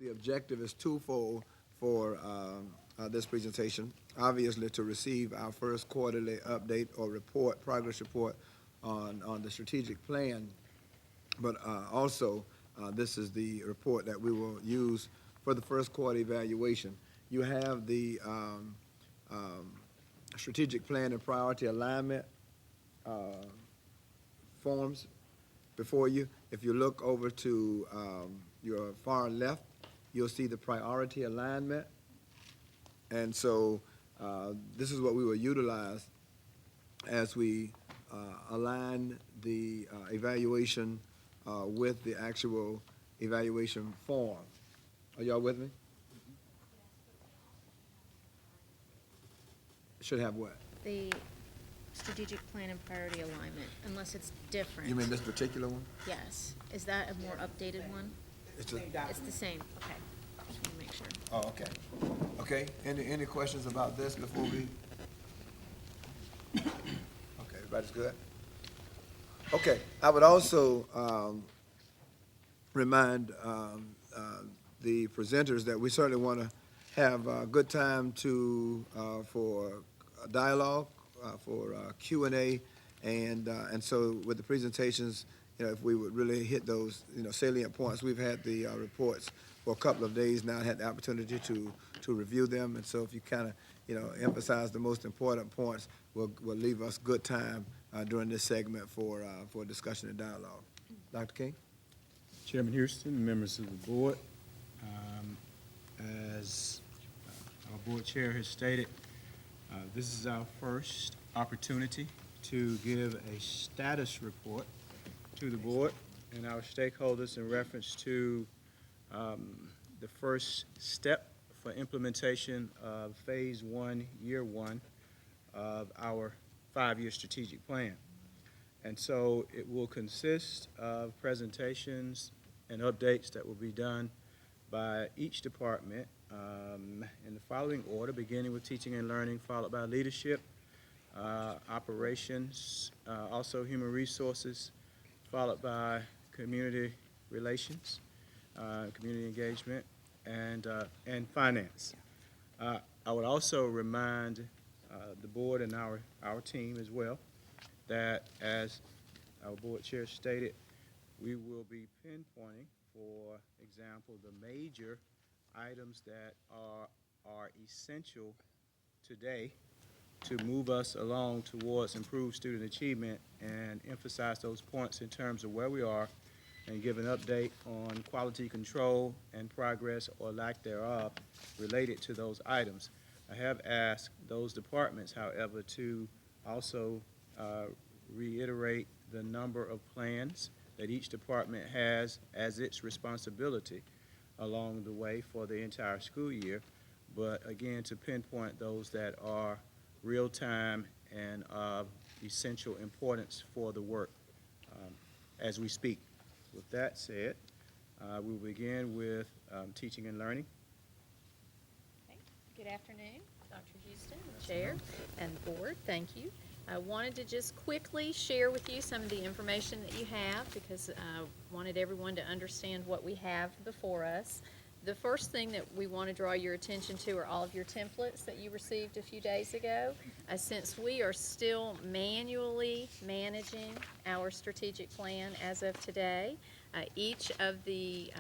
The objective is twofold for this presentation. Obviously, to receive our first quarterly update or report, progress report on the strategic plan, but also this is the report that we will use for the first quarter evaluation. You have the strategic plan and priority alignment forms before you. If you look over to your far left, you'll see the priority alignment. And so this is what we will utilize as we align the evaluation with the actual evaluation form. Are y'all with me? Should have what? The strategic plan and priority alignment, unless it's different. You mean this particular one? Yes. Is that a more updated one? It's the same. Okay. Just want to make sure. Oh, okay. Okay, any questions about this before we? Okay, everybody's good? Okay, I would also remind the presenters that we certainly want to have a good time for dialogue, for Q&A, and so with the presentations, if we would really hit those, salient points. We've had the reports for a couple of days now, had the opportunity to review them, and so if you kind of, emphasize the most important points, will leave us good time during this segment for discussion and dialogue. Dr. King? Chairman Houston, members of the board, as our board chair has stated, this is our first opportunity to give a status report to the board and our stakeholders in reference to the first step for implementation of Phase 1, Year 1 of our 5-year strategic plan. And so it will consist of presentations and updates that will be done by each department in the following order, beginning with teaching and learning, followed by leadership, operations, also human resources, followed by community relations, community engagement, and finance. I would also remind the board and our team as well that, as our board chair stated, we will be pinpointing, for example, the major items that are essential today to move us along towards improved student achievement, and emphasize those points in terms of where we are and give an update on quality control and progress or lack thereof related to those items. I have asked those departments, however, to also reiterate the number of plans that each department has as its responsibility along the way for the entire school year, but again, to pinpoint those that are real-time and of essential importance for the work as we speak. With that said, we'll begin with teaching and learning. Okay. Good afternoon, Dr. Houston, Chair, and Board. Thank you. I wanted to just quickly share with you some of the information that you have, because I wanted everyone to understand what we have before us. The first thing that we want to draw your attention to are all of your templates that you received a few days ago. Since we are still manually managing our strategic plan as of today, each of the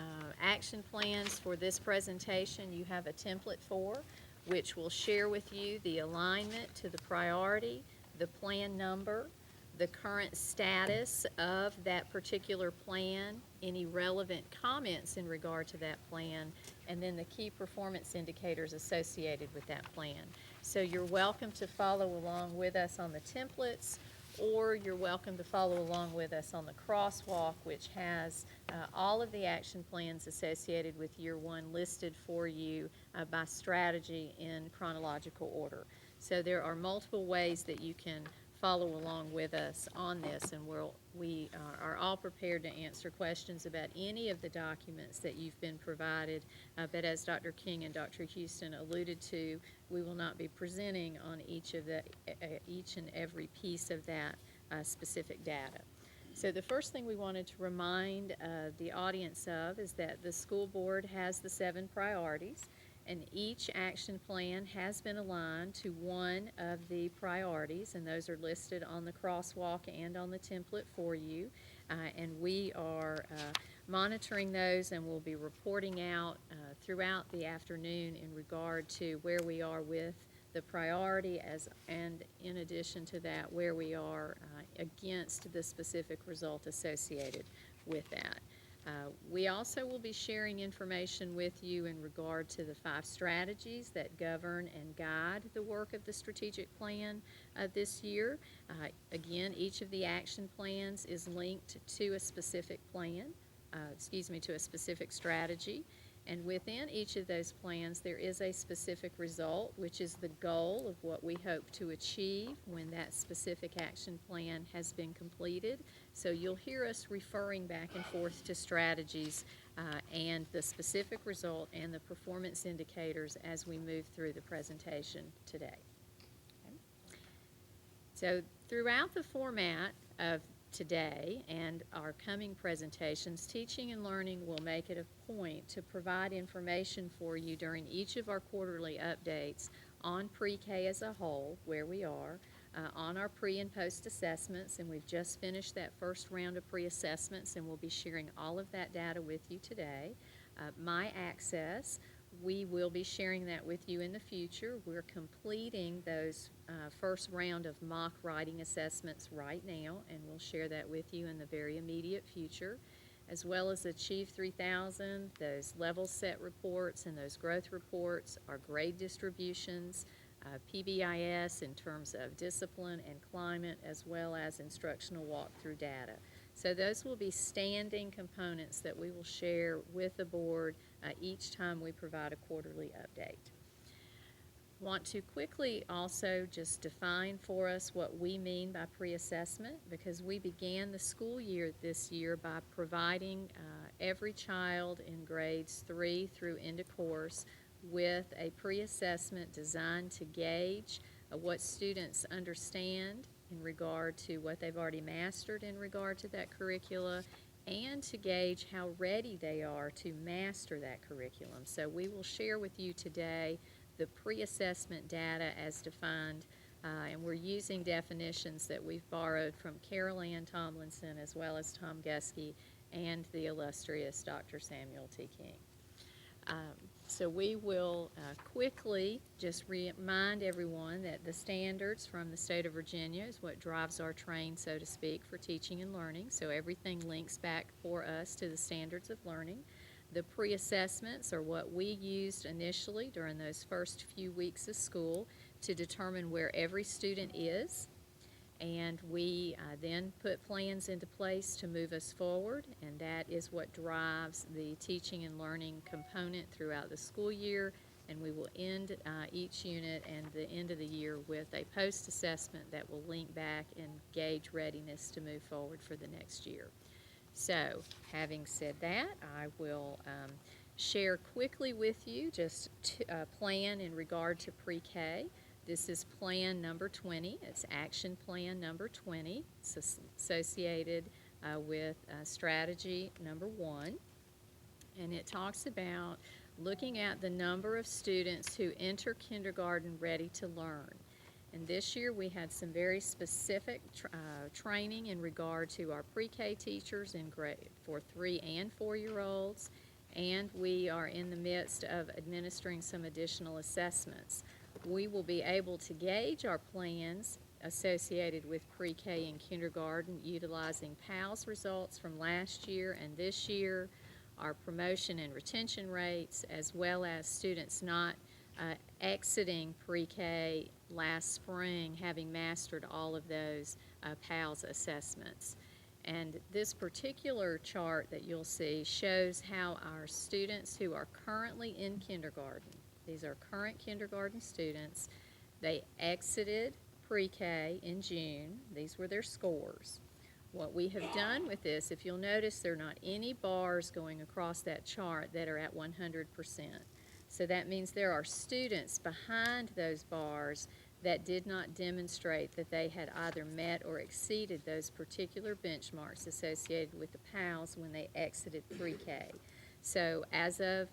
action plans for this presentation you have a template for, which will share with you the alignment to the priority, the plan number, the current status of that particular plan, any relevant comments in regard to that plan, and then the key performance indicators associated with that plan. So you're welcome to follow along with us on the templates, or you're welcome to follow along with us on the crosswalk, which has all of the action plans associated with Year 1 listed for you by strategy in chronological order. So there are multiple ways that you can follow along with us on this, and we are all prepared to answer questions about any of the documents that you've been provided, but as Dr. King and Dr. Houston alluded to, we will not be presenting on each and every piece of that specific data. So the first thing we wanted to remind the audience of is that the school board has the 7 priorities, and each action plan has been aligned to one of the priorities, and those are listed on the crosswalk and on the template for you. And we are monitoring those, and we'll be reporting out throughout the afternoon in regard to where we are with the priority, and in addition to that, where we are against the specific result associated with that. We also will be sharing information with you in regard to the 5 strategies that govern and guide the work of the strategic plan this year. Again, each of the action plans is linked to a specific plan, to a specific strategy. And within each of those plans, there is a specific result, which is the goal of what we hope to achieve when that specific action plan has been completed. So you'll hear us referring back and forth to strategies and the specific result and the performance indicators as we move through the presentation today. Okay. So throughout the format of today and our coming presentations, Teaching and Learning will make it a point to provide information for you during each of our quarterly updates on pre-K as a whole, where we are, on our pre and post assessments, and we've just finished that first round of pre-assessments, and we'll be sharing all of that data with you today. My Access, we will be sharing that with you in the future. We're completing those first round of mock writing assessments right now, and we'll share that with you in the very immediate future, as well as Achieve 3000, those level set reports and those growth reports, our grade distributions, PBIS in terms of discipline and climate, as well as instructional walkthrough data. So those will be standing components that we will share with the board each time we provide a quarterly update. Want to quickly also just define for us what we mean by pre-assessment, because we began the school year this year by providing every child in grades 3 through into course with a pre-assessment designed to gauge what students understand in regard to what they've already mastered in regard to that curricula, and to gauge how ready they are to master that curriculum. So we will share with you today the pre-assessment data as defined, and we're using definitions that we've borrowed from Carol Ann Tomlinson as well as Tom Guskey and the illustrious Dr. Samuel T. King. So we will quickly just remind everyone that the standards from the state of Virginia is what drives our train, so to speak, for teaching and learning. So everything links back for us to the standards of learning. The pre-assessments are what we used initially during those first few weeks of school to determine where every student is. And we then put plans into place to move us forward, and that is what drives the teaching and learning component throughout the school year. And we will end each unit and the end of the year with a post-assessment that will link back and gauge readiness to move forward for the next year. So, having said that, I will share quickly with you just a plan in regard to pre-K. This is plan number 20. It's action plan number 20. It's associated with strategy number 1. And it talks about looking at the number of students who enter kindergarten ready to learn. And this year we had some very specific training in regard to our pre-K teachers in grade for 3 and 4-year-olds, and we are in the midst of administering some additional assessments. We will be able to gauge our plans associated with pre-K and kindergarten utilizing PALS results from last year and this year, our promotion and retention rates, as well as students not exiting pre-K last spring having mastered all of those PALS assessments. And this particular chart that you'll see shows how our students who are currently in kindergarten, these are current kindergarten students, they exited pre-K in June. These were their scores. What we have done with this, if you'll notice, there are not any bars going across that chart that are at 100%. So that means there are students behind those bars that did not demonstrate that they had either met or exceeded those particular benchmarks associated with the PALS when they exited pre-K. So as of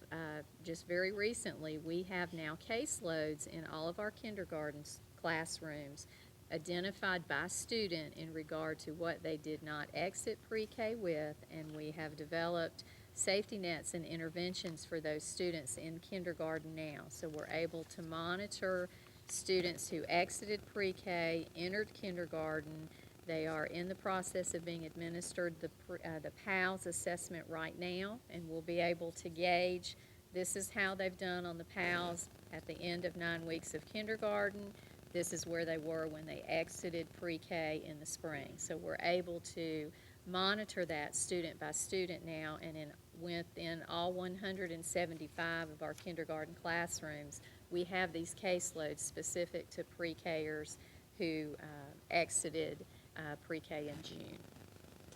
just very recently, we have now caseloads in all of our kindergarten classrooms identified by student in regard to what they did not exit pre-K with, and we have developed safety nets and interventions for those students in kindergarten now. So we're able to monitor students who exited pre-K, entered kindergarten. They are in the process of being administered the PALS assessment right now, and we'll be able to gauge this is how they've done on the PALS at the end of 9 weeks of kindergarten. This is where they were when they exited pre-K in the spring. So we're able to monitor that student by student now, and within all 175 of our kindergarten classrooms, we have these caseloads specific to pre-Kers who exited pre-K in June.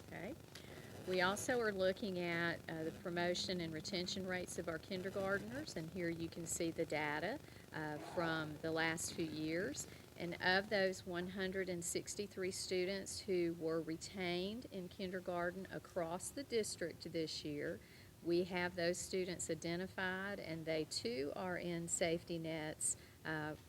Okay. We also are looking at the promotion and retention rates of our kindergartners, and here you can see the data from the last few years. And of those 163 students who were retained in kindergarten across the district this year, we have those students identified, and they too are in safety nets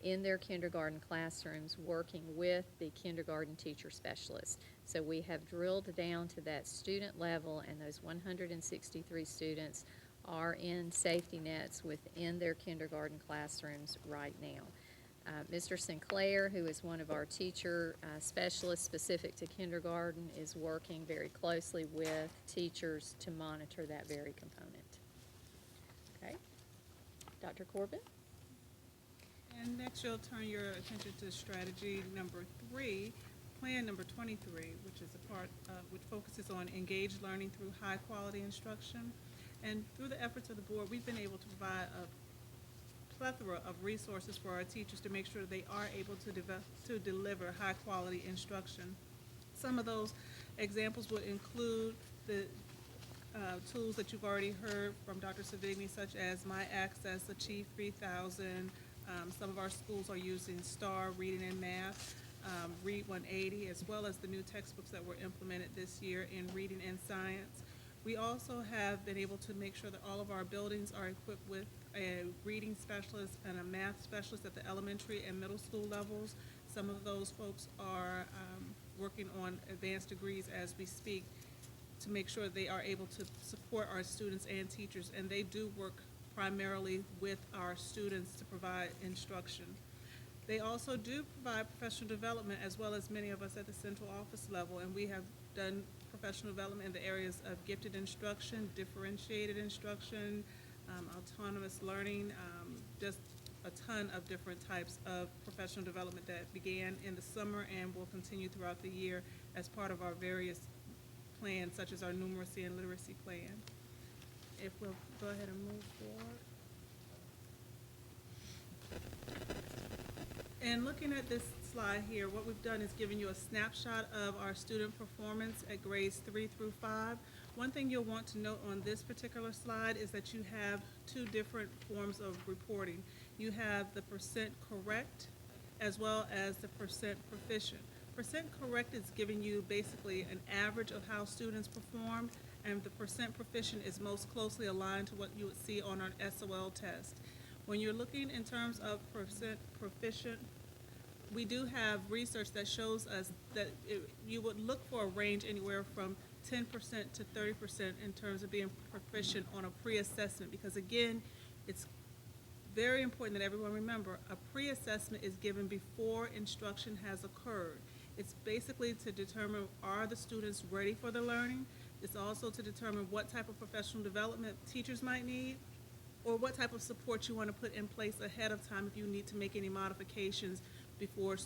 in their kindergarten classrooms working with the kindergarten teacher specialists. So we have drilled down to that student level, and those 163 students are in safety nets within their kindergarten classrooms right now. Mr. Sinclair, who is one of our teacher specialists specific to kindergarten, is working very closely with teachers to monitor that very component. Okay. Dr. Corbett? And next you'll turn your attention to strategy number 3, plan number 23, which is a part which focuses on engaged learning through high quality instruction. And through the efforts of the board, we've been able to provide a plethora of resources for our teachers to make sure they are able to deliver high quality instruction. Some of those examples would include the tools that you've already heard from Dr. Savigny, such as My Access, Achieve 3000. Some of our schools are using STAR, Reading and Math, Read 180, as well as the new textbooks that were implemented this year in Reading and Science. We also have been able to make sure that all of our buildings are equipped with a reading specialist and a math specialist at the elementary and middle school levels. Some of those folks are working on advanced degrees as we speak to make sure they are able to support our students and teachers, and they do work primarily with our students to provide instruction. They also do provide professional development, as well as many of us at the central office level, and we have done professional development in the areas of gifted instruction, differentiated instruction, autonomous learning, just a ton of different types of professional development that began in the summer and will continue throughout the year as part of our various plans, such as our numeracy and literacy plan. If we'll go ahead and move forward. And looking at this slide here, what we've done is given you a snapshot of our student performance at grades 3 through 5. One thing you'll want to note on this particular slide is that you have two different forms of reporting. You have the percent correct as well as the percent proficient. Percent correct is giving you basically an average of how students performed, and the percent proficient is most closely aligned to what you would see on our SOL test. When you're looking in terms of percent proficient, we do have research that shows us that you would look for a range anywhere from 10% to 30% in terms of being proficient on a pre-assessment, because again, it's very important that everyone remember a pre-assessment is given before instruction has occurred. It's basically to determine, are the students ready for the learning? It's also to determine what type of professional development teachers might need, or what type of support you want to put in place ahead of time if you need to make any modifications before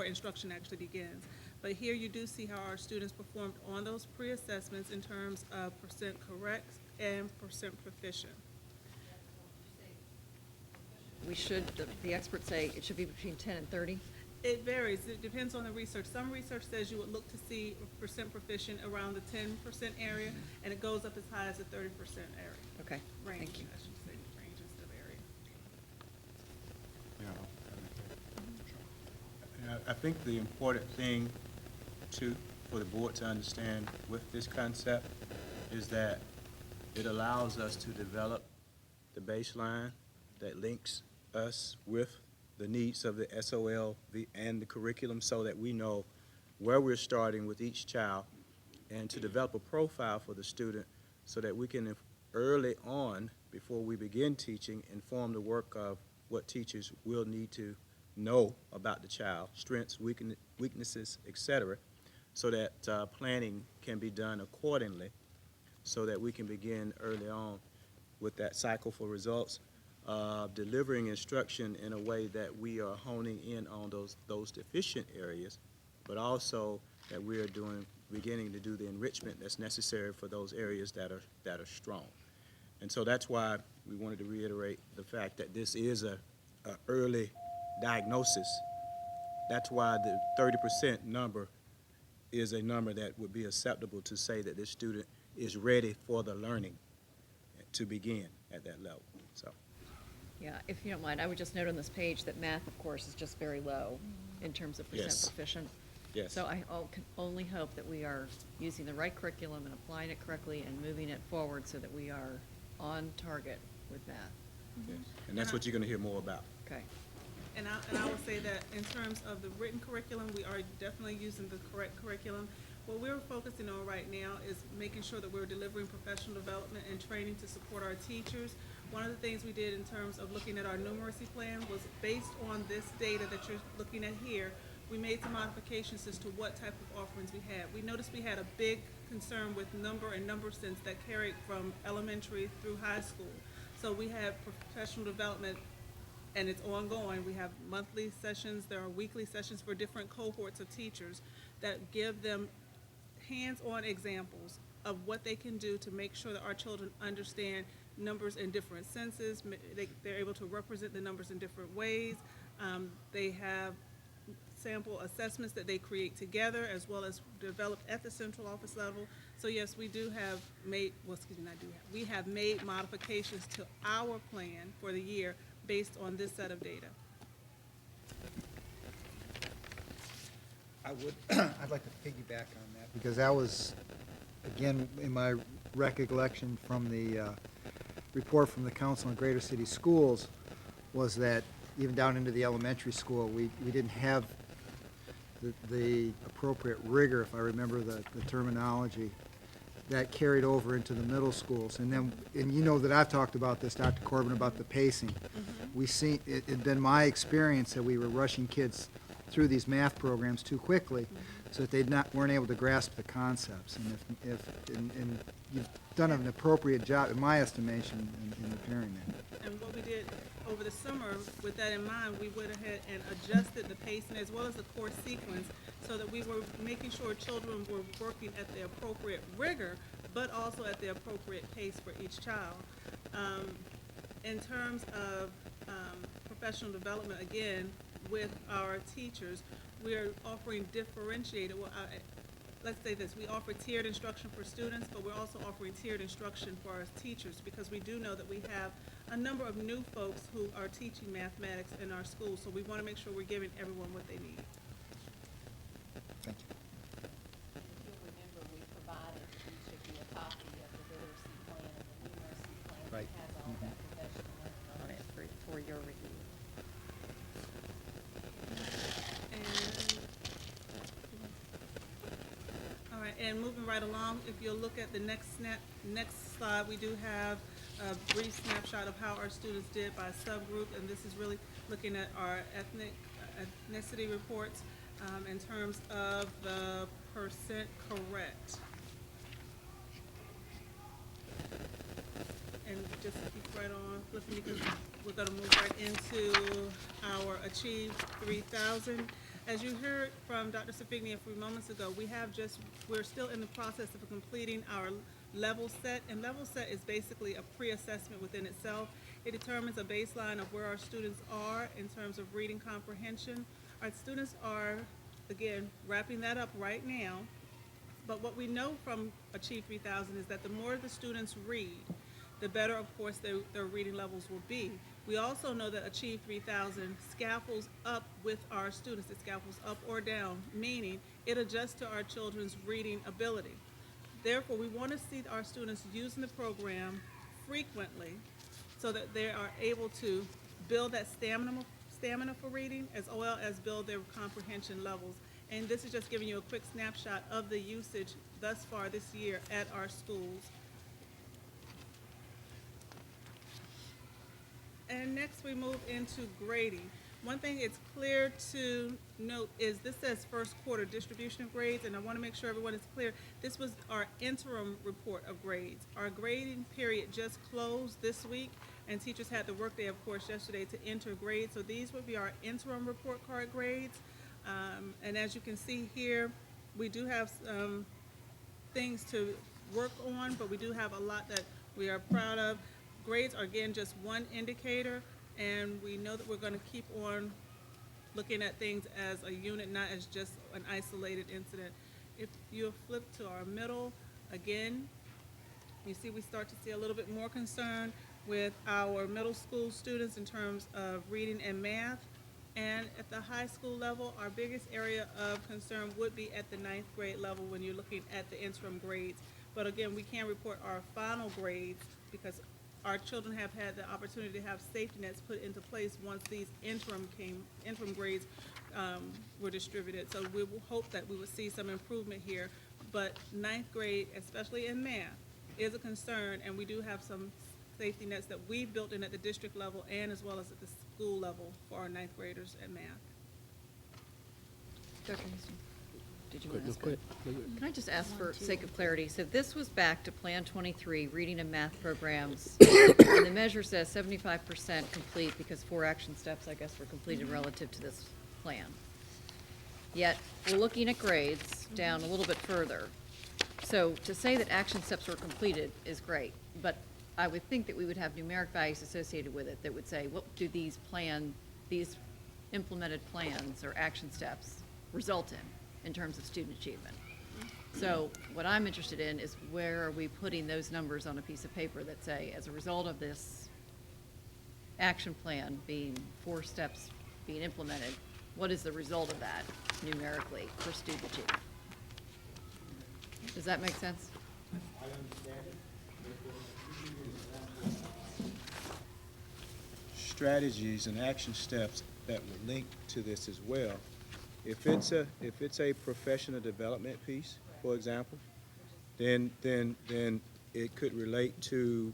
instruction actually begins. But here you do see how our students performed on those pre-assessments in terms of percent correct and percent proficient. The experts say it should be between 10 and 30? It varies. It depends on the research. Some research says you would look to see percent proficient around the 10% area, and it goes up as high as the 30% area. Okay, Range, thank you. I should say, range instead of area. I think the important thing for the board to understand with this concept is that it allows us to develop the baseline that links us with the needs of the SOL and the curriculum so that we know where we're starting with each child, and to develop a profile for the student so that we can early on, before we begin teaching, inform the work of what teachers will need to know about the child, strengths, weaknesses, etc., so that planning can be done accordingly so that we can begin early on with that cycle for results, delivering instruction in a way that we are honing in on those deficient areas, but also that we are beginning to do the enrichment that's necessary for those areas that are strong. And so that's why we wanted to reiterate the fact that this is a early diagnosis. That's why the 30% number is a number that would be acceptable to say that this student is ready for the learning to begin at that level. So, Yeah, if you don't mind, I would just note on this page that math, of course, is just very low in terms of percent Yes. proficient. yes. So I can only hope that we are using the right curriculum and applying it correctly and moving it forward so that we are on target with math. Yes. And that's what you're going to hear more about. Okay. And I will say that in terms of the written curriculum, we are definitely using the correct curriculum. What we're focusing on right now is making sure that we're delivering professional development and training to support our teachers. One of the things we did in terms of looking at our numeracy plan was based on this data that you're looking at here, we made some modifications as to what type of offerings we had. We noticed we had a big concern with number and number sense that carried from elementary through high school. So we have professional development, and it's ongoing. We have monthly sessions, there are weekly sessions for different cohorts of teachers that give them hands-on examples of what they can do to make sure that our children understand numbers in different senses. They're able to represent the numbers in different ways. They have sample assessments that they create together, as well as developed at the central office level. So yes, we do have made, well, excuse me, we have made modifications to our plan for the year based on this set of data. I'd like to piggyback on that, because that was, again, in my recollection from the report from the Council on Greater City Schools, was that even down into the elementary school, we didn't have the appropriate rigor, if I remember the terminology, that carried over into the middle schools. And then, and you know that I've talked about this, Dr. Corbin, about the pacing. We see, it had been my experience that we were rushing kids through these math programs too quickly, so that they weren't able to grasp the concepts. And and you've done an appropriate job, in my estimation, in repairing that. And what we did over the summer, with that in mind, we went ahead and adjusted the pacing as well as the course sequence so that we were making sure children were working at the appropriate rigor, but also at the appropriate pace for each child. In terms of professional development, again, with our teachers, we are offering differentiated, let's say this, we offer tiered instruction for students, but we're also offering tiered instruction for our teachers, because we do know that we have a number of new folks who are teaching mathematics in our schools, so we want to make sure we're giving everyone what they need. Thank you. If you'll remember, we provided each of you a copy of the literacy plan and the numeracy plan that Right. has all that professional learning on it for your review. All right, and moving right along, if you'll look at the next slide, we do have a brief snapshot of how our students did by subgroup, and this is really looking at our ethnicity reports in terms of the percent correct. And just keep right on flipping, because we're gonna move right into our Achieve 3000. As you heard from Dr. Safigny a few moments ago, we're still in the process of completing our level set, and level set is basically a pre-assessment within itself. It determines a baseline of where our students are in terms of reading comprehension. Our students are, again, wrapping that up right now, but what we know from Achieve 3000 is that the more the students read, the better, of course, their reading levels will be. We also know that Achieve 3000 scaffolds up with our students. It scaffolds up or down, meaning it adjusts to our children's reading ability. Therefore, we want to see our students using the program frequently so that they are able to build that stamina for reading as well as build their comprehension levels. And this is just giving you a quick snapshot of the usage thus far this year at our schools. And next we move into grading. One thing it's clear to note is this says first quarter distribution of grades, and I want to make sure everyone is clear. This was our interim report of grades. Our grading period just closed this week, and teachers had the workday, of course, yesterday to enter grades. So these would be our interim report card grades. And as you can see here, we do have some things to work on, but we do have a lot that we are proud of. Grades are, again, just one indicator, and we know that we're going to keep on looking at things as a unit, not as just an isolated incident. If you flip to our middle, again, you see we start to see a little bit more concern with our middle school students in terms of reading and math. And at the high school level, our biggest area of concern would be at the 9th grade level when you're looking at the interim grades. But again, we can't report our final grades because our children have had the opportunity to have safety nets put into place once these interim grades were distributed. So we will hope that we will see some improvement here. But 9th grade, especially in math, is a concern, and we do have some safety nets that we built in at the district level and as well as at the school level for our 9th graders at math. Dr. Houston, did you want to ask? Can I just ask for sake of clarity? So this was back to Plan 23, reading and math programs, and the measure says 75% complete because 4 action steps, I guess, were completed relative to this plan. Yet, we're looking at grades down a little bit further. So to say that action steps were completed is great, but I would think that we would have numeric values associated with it that would say, what do these implemented plans or action steps result in terms of student achievement? So what I'm interested in is where are we putting those numbers on a piece of paper that say, as a result of this action plan being 4 steps being implemented, what is the result of that numerically for student achievement? Does that make sense? I understand it. Strategies and action steps that would link to this as well. If it's a professional development piece, for example, then it could relate to,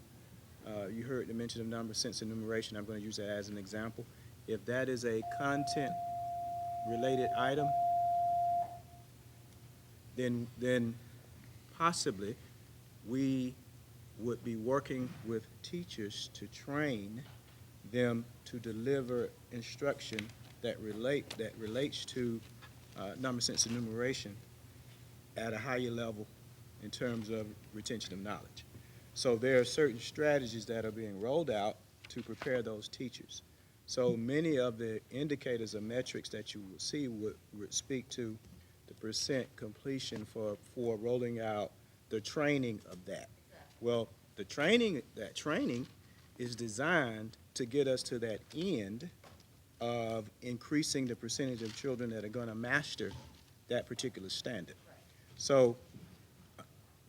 you heard the mention of number, sense, and enumeration. I'm going to use that as an example. If that is a content-related item, then possibly we would be working with teachers to train them to deliver instruction that relates to number, sense, and enumeration at a higher level in terms of retention of knowledge. So there are certain strategies that are being rolled out to prepare those teachers. So many of the indicators or metrics that you will see would speak to the percent completion for rolling out the training of that. Well, that training is designed to get us to that end of increasing the percentage of children that are going to master that particular standard. So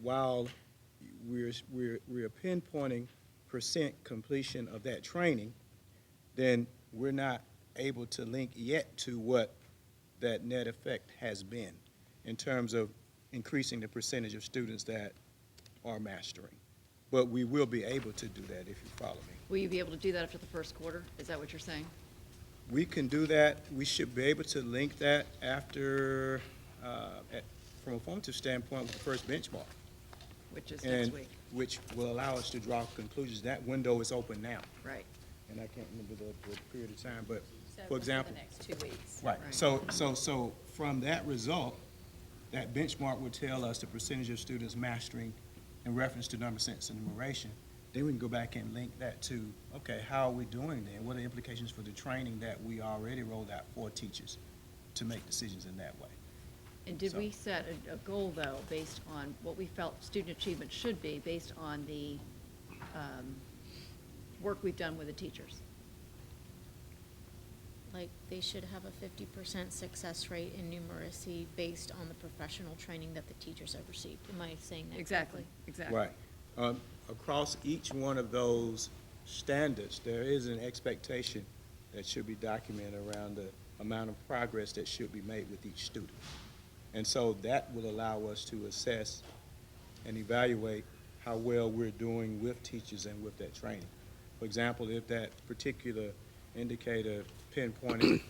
while we're pinpointing percent completion of that training, then we're not able to link yet to what that net effect has been in terms of increasing the percentage of students that are mastering. But we will be able to do that if you follow me. Will you be able to do that after the first quarter? Is that what you're saying? We can do that. We should be able to link that after, from a formative standpoint, with the first benchmark. Which is next And week, which will allow us to draw conclusions. That window is open now. right? And I can't remember the period of time, but So for example. the next 2 weeks. Right, Right. so from that result, that benchmark would tell us the percentage of students mastering in reference to number, sense, and enumeration. Then we can go back and link that to, okay, how are we doing then? What are the implications for the training that we already rolled out for teachers to make decisions in that way? And did So- we set a goal, though, based on what we felt student achievement should be, based on the work we've done with the teachers? like, they should have a 50% success rate in numeracy based on the professional training that the teachers have received. Am I saying that Exactly, correctly? exactly. Right. Across each one of those standards, there is an expectation that should be documented around the amount of progress that should be made with each student. And so that will allow us to assess and evaluate how well we're doing with teachers and with that training. For example, if that particular indicator pinpointed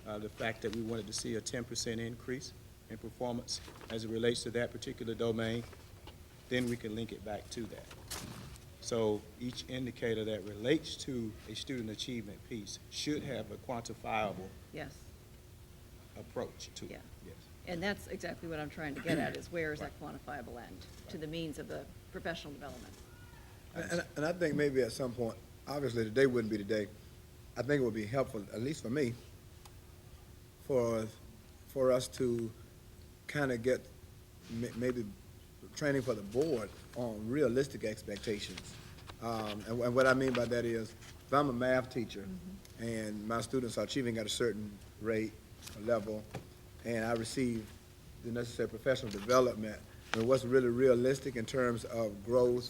the fact that we wanted to see a 10% increase in performance as it relates to that particular domain, then we can link it back to that. So each indicator that relates to a student achievement piece should have a quantifiable Yes, approach to it. Yeah. Yes. and that's exactly what I'm trying to get at, is where is that quantifiable end to the means of the professional development? And I think maybe at some point, obviously today wouldn't be the day. I think it would be helpful, at least for me, for us to kind of get maybe training for the board on realistic expectations. And what I mean by that is, if I'm a math teacher and my students are achieving at a certain rate or level, and I receive the necessary professional development, and what's really realistic in terms of growth,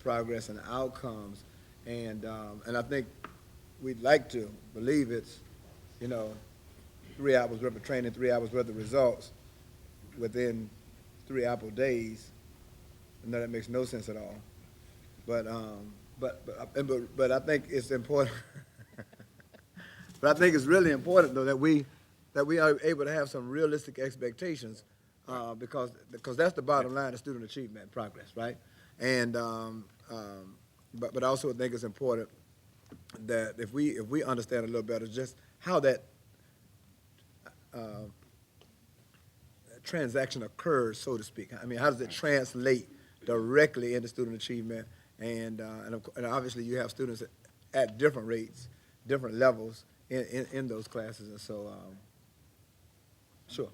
progress, and outcomes. And I think we'd like to believe it's, 3 hours worth of training, 3 hours worth of results within 3 Apple days. No, that makes no sense at all. But I think it's important. But I think it's really important, though, that we are able to have some realistic expectations, because that's the bottom line of student achievement and progress, right? And but I also think it's important that if we understand a little better just how that transaction occurs, so to speak. I mean, how does it translate directly into student achievement? And obviously you have students at different rates, different levels in those classes. And so, sure,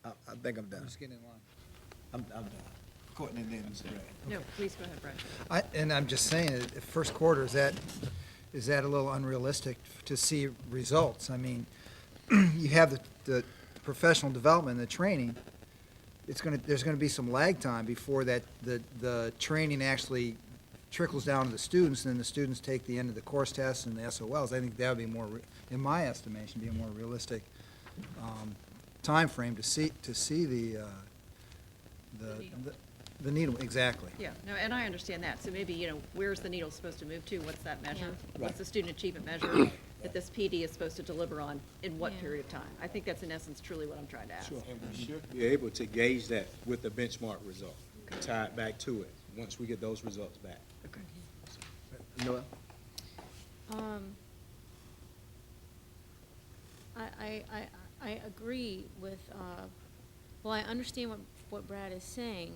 I think I'm done. Just getting in line. I'm done. Courtney, and then Mr. Brad. No, please go ahead, Brad. And I'm just saying, first quarter, is that a little unrealistic to see results? I mean, you have the professional development and the training. There's gonna be some lag time before that the training actually trickles down to the students, and then the students take the end of the course tests and the SOLs. I think that would be more, in my estimation, be a more realistic timeframe to see the needle, exactly. Yeah, no, and I understand that. So maybe, where's the needle supposed to move to? What's that measure? What's the student achievement measure that this PD is supposed to deliver on in what period of time? I think that's in essence truly what I'm trying to ask. And we should be able to gauge that with the benchmark result, tie it back to it, once we get those results back. Okay. Noel? I agree with, well, I understand what Brad is saying,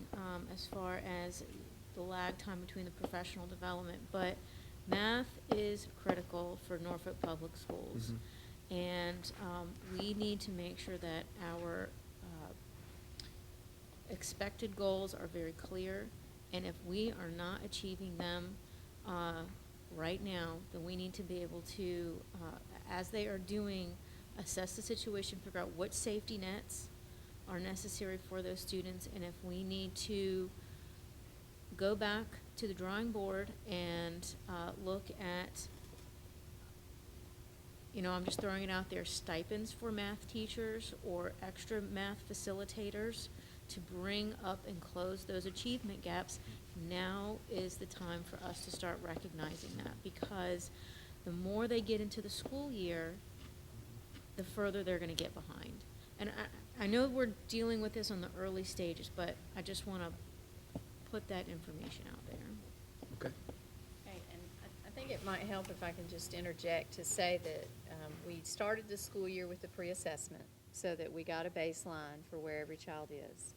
as far as the lag time between the professional development, but math is critical for Norfolk Public Schools. And we need to make sure that our expected goals are very clear, and if we are not achieving them right now, then we need to be able to, as they are doing, assess the situation, figure out what safety nets are necessary for those students, and if we need to go back to the drawing board and look at, I'm just throwing it out there, stipends for math teachers or extra math facilitators to bring up and close those achievement gaps. Now is the time for us to start recognizing that, because the more they get into the school year, the further they're going to get behind. And I know we're dealing with this on the early stages, but I just want to put that information out there. Okay. Okay, and I think it might help if I can just interject to say that we started the school year with the pre-assessment so that we got a baseline for where every child is.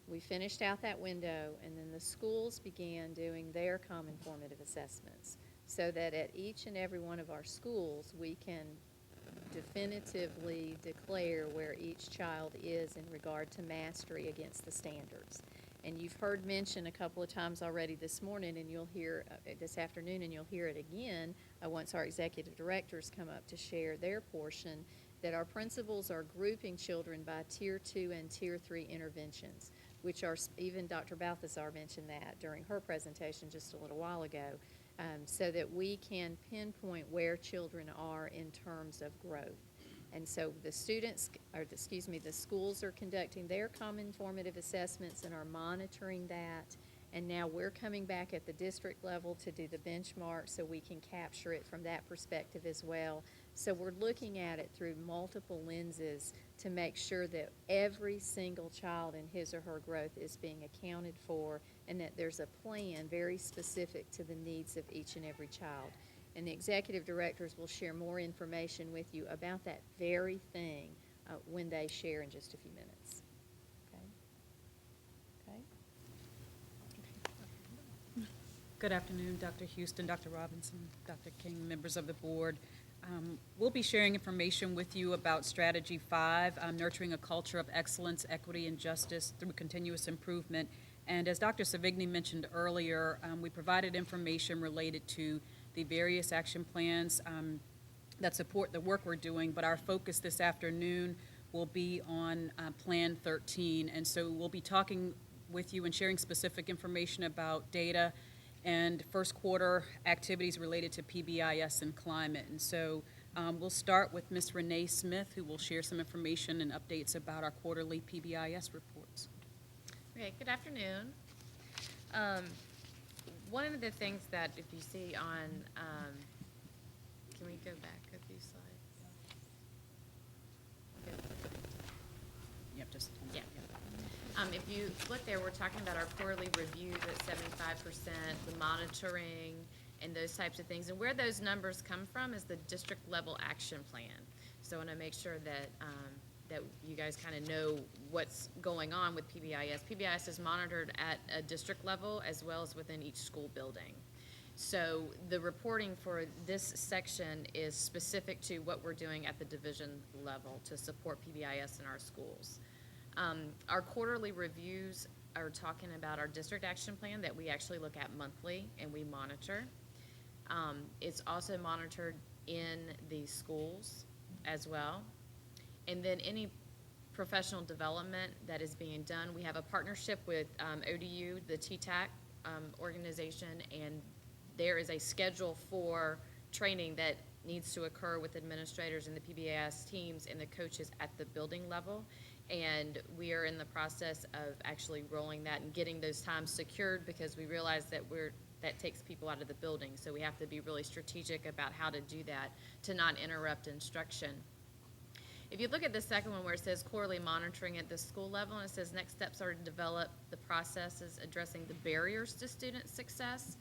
We finished out that window, and then the schools began doing their common formative assessments so that at each and every one of our schools, we can definitively declare where each child is in regard to mastery against the standards. And you've heard mention a couple of times already this morning, and you'll hear, this afternoon, and you'll hear it again, once our executive directors come up to share their portion, that our principals are grouping children by Tier 2 and Tier 3 interventions, which are, even Dr. Balthazar mentioned that during her presentation just a little while ago, so that we can pinpoint where children are in terms of growth. And so the the schools are conducting their common formative assessments and are monitoring that. And now we're coming back at the district level to do the benchmark so we can capture it from that perspective as well. So we're looking at it through multiple lenses to make sure that every single child in his or her growth is being accounted for, and that there's a plan very specific to the needs of each and every child. And the executive directors will share more information with you about that very thing when they share in just a few minutes. Okay? Okay? Good afternoon, Dr. Houston, Dr. Robinson, Dr. King, members of the board. We'll be sharing information with you about Strategy 5, nurturing a culture of excellence, equity, and justice through continuous improvement. And as Dr. Savigny mentioned earlier, we provided information related to the various action plans that support the work we're doing, but our focus this afternoon will be on Plan 13. And so we'll be talking with you and sharing specific information about data and first quarter activities related to PBIS and climate. And so we'll start with Ms. Renee Smith, who will share some information and updates about our quarterly PBIS reports. Okay, good afternoon. One of the things that if you see on, can we go back a few slides? Okay. Yep, just. Yeah. If you look there, we're talking about our quarterly reviews at 75%, the monitoring, and those types of things. And where those numbers come from is the district level action plan. So I want to make sure that that you guys kind of know what's going on with PBIS. PBIS is monitored at a district level as well as within each school building. So the reporting for this section is specific to what we're doing at the division level to support PBIS in our schools. Our quarterly reviews are talking about our district action plan that we actually look at monthly and we monitor. It's also monitored in the schools as well. And then any professional development that is being done, we have a partnership with ODU, the TTAC organization, and there is a schedule for training that needs to occur with administrators and the PBIS teams and the coaches at the building level. And we are in the process of actually rolling that and getting those times secured because we realize that that takes people out of the building. So we have to be really strategic about how to do that to not interrupt instruction. If you look at the second one where it says quarterly monitoring at the school level, and it says next steps are to develop the processes addressing the barriers to student success.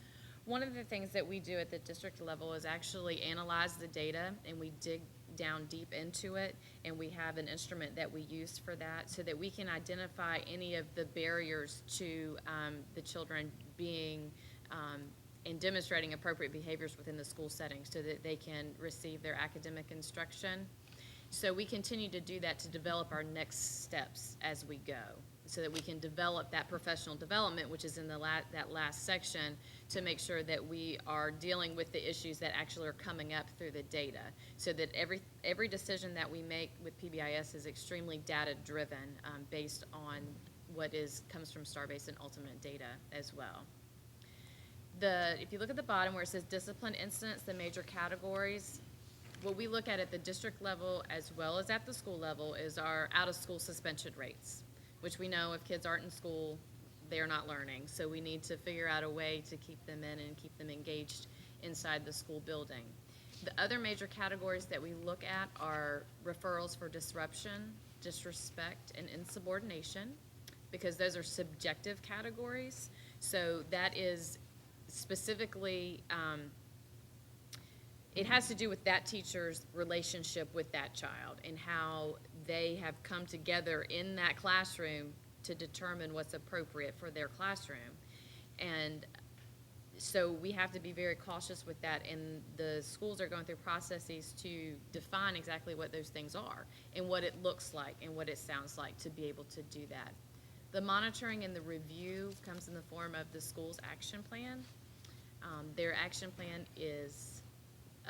One of the things that we do at the district level is actually analyze the data, and we dig down deep into it, and we have an instrument that we use for that so that we can identify any of the barriers to the children being and demonstrating appropriate behaviors within the school setting so that they can receive their academic instruction. So we continue to do that to develop our next steps as we go so that we can develop that professional development, which is in that last section, to make sure that we are dealing with the issues that actually are coming up through the data so that every decision that we make with PBIS is extremely data driven based on what comes from STAR-based and ultimate data as well. If you look at the bottom where it says discipline incidents, the major categories, what we look at the district level as well as at the school level is our out-of-school suspension rates, which we know if kids aren't in school, they're not learning. So we need to figure out a way to keep them in and keep them engaged inside the school building. The other major categories that we look at are referrals for disruption, disrespect, and insubordination, because those are subjective categories. So that is specifically, it has to do with that teacher's relationship with that child and how they have come together in that classroom to determine what's appropriate for their classroom. And so we have to be very cautious with that, and the schools are going through processes to define exactly what those things are and what it looks like and what it sounds like to be able to do that. The monitoring and the review comes in the form of the school's action plan. Their action plan is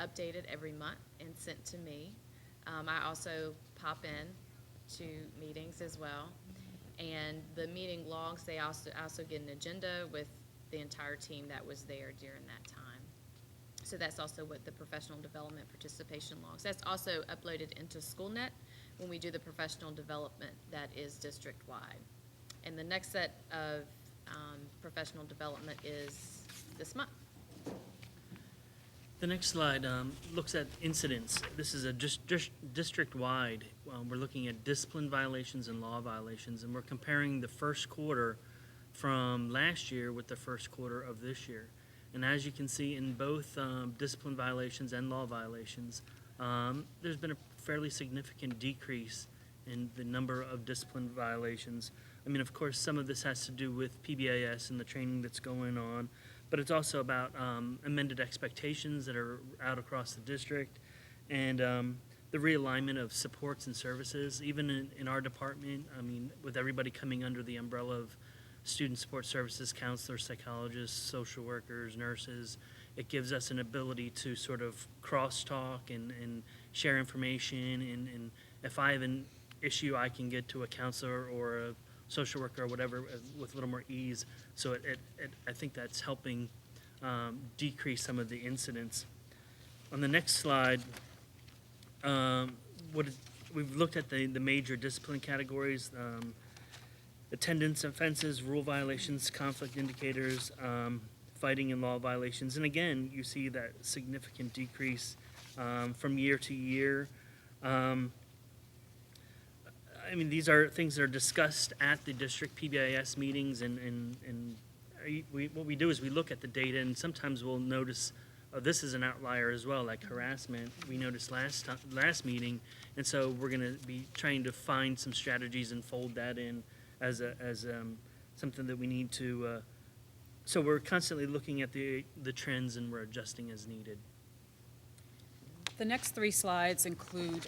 updated every month and sent to me. I also pop in to meetings as well. And the meeting logs, they also get an agenda with the entire team that was there during that time. So that's also what the professional development participation logs. That's also uploaded into SchoolNet when we do the professional development that is district-wide. And the next set of professional development is this month. The next slide looks at incidents. This is a district-wide. We're looking at discipline violations and law violations, and we're comparing the first quarter from last year with the first quarter of this year. And as you can see in both discipline violations and law violations, there's been a fairly significant decrease in the number of discipline violations. I mean, of course, some of this has to do with PBIS and the training that's going on, but it's also about amended expectations that are out across the district, and the realignment of supports and services. Even in our department, I mean, with everybody coming under the umbrella of student support services, counselors, psychologists, social workers, nurses, it gives us an ability to sort of crosstalk and share information, and if I have an issue, I can get to a counselor or a social worker or whatever with a little more ease. So I think that's helping decrease some of the incidents. On the next slide, we've looked at the major discipline categories: attendance offenses, rule violations, conflict indicators, fighting and law violations. And again, you see that significant decrease from year to year. I mean, these are things that are discussed at the district PBIS meetings, and what we do is we look at the data, and sometimes we'll notice, oh, this is an outlier as well, like harassment. We noticed last meeting, and so we're going to be trying to find some strategies and fold that in as something that we need to. So we're constantly looking at the trends, and we're adjusting as needed. The next three slides include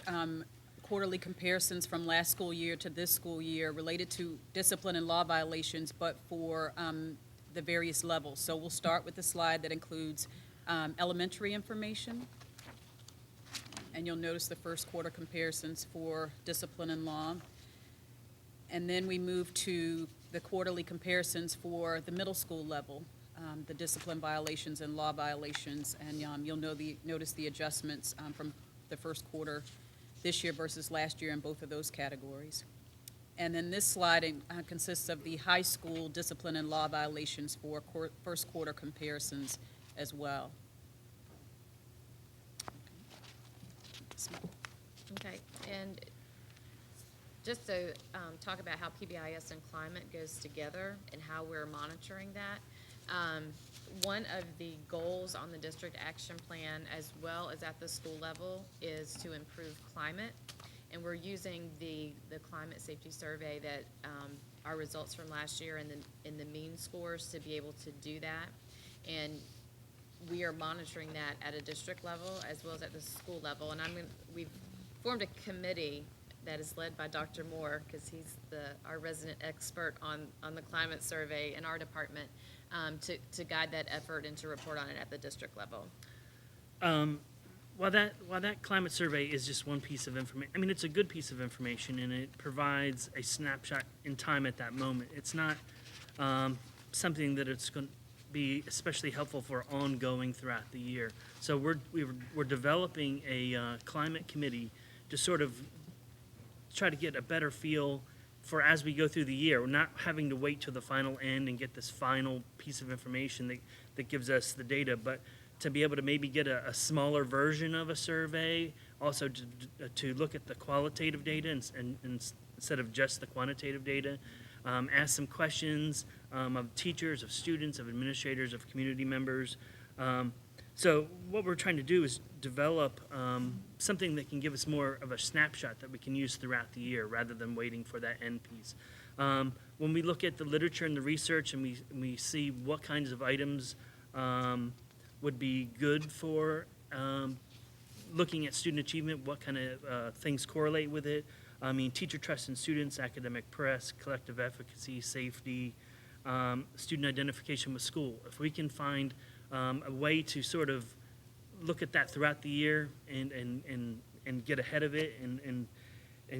quarterly comparisons from last school year to this school year related to discipline and law violations, but for the various levels. So we'll start with the slide that includes elementary information. And you'll notice the first quarter comparisons for discipline and law. And then we move to the quarterly comparisons for the middle school level, the discipline violations and law violations. And you'll notice the adjustments from the first quarter this year versus last year in both of those categories. And then this slide consists of the high school discipline and law violations for first quarter comparisons as well. Okay, and just to talk about how PBIS and climate goes together and how we're monitoring that. One of the goals on the district action plan, as well as at the school level, is to improve climate. And we're using the climate safety survey that our results from last year and the mean scores to be able to do that. And we are monitoring that at a district level as well as at the school level. And we've formed a committee that is led by Dr. Moore, because he's our resident expert on the climate survey in our department, to guide that effort and to report on it at the district level. While that climate survey is just one piece of information, I mean, it's a good piece of information, and it provides a snapshot in time at that moment. It's not something that it's going to be especially helpful for ongoing throughout the year. So we're developing a climate committee to sort of try to get a better feel for as we go through the year. We're not having to wait till the final end and get this final piece of information that gives us the data, but to be able to maybe get a smaller version of a survey, also to look at the qualitative data and instead of just the quantitative data, ask some questions of teachers, of students, of administrators, of community members. So what we're trying to do is develop something that can give us more of a snapshot that we can use throughout the year rather than waiting for that end piece. When we look at the literature and the research and we see what kinds of items would be good for looking at student achievement, what kind of things correlate with it, I mean, teacher trust in students, academic press, collective efficacy, safety, student identification with school. If we can find a way to sort of look at that throughout the year and get ahead of it and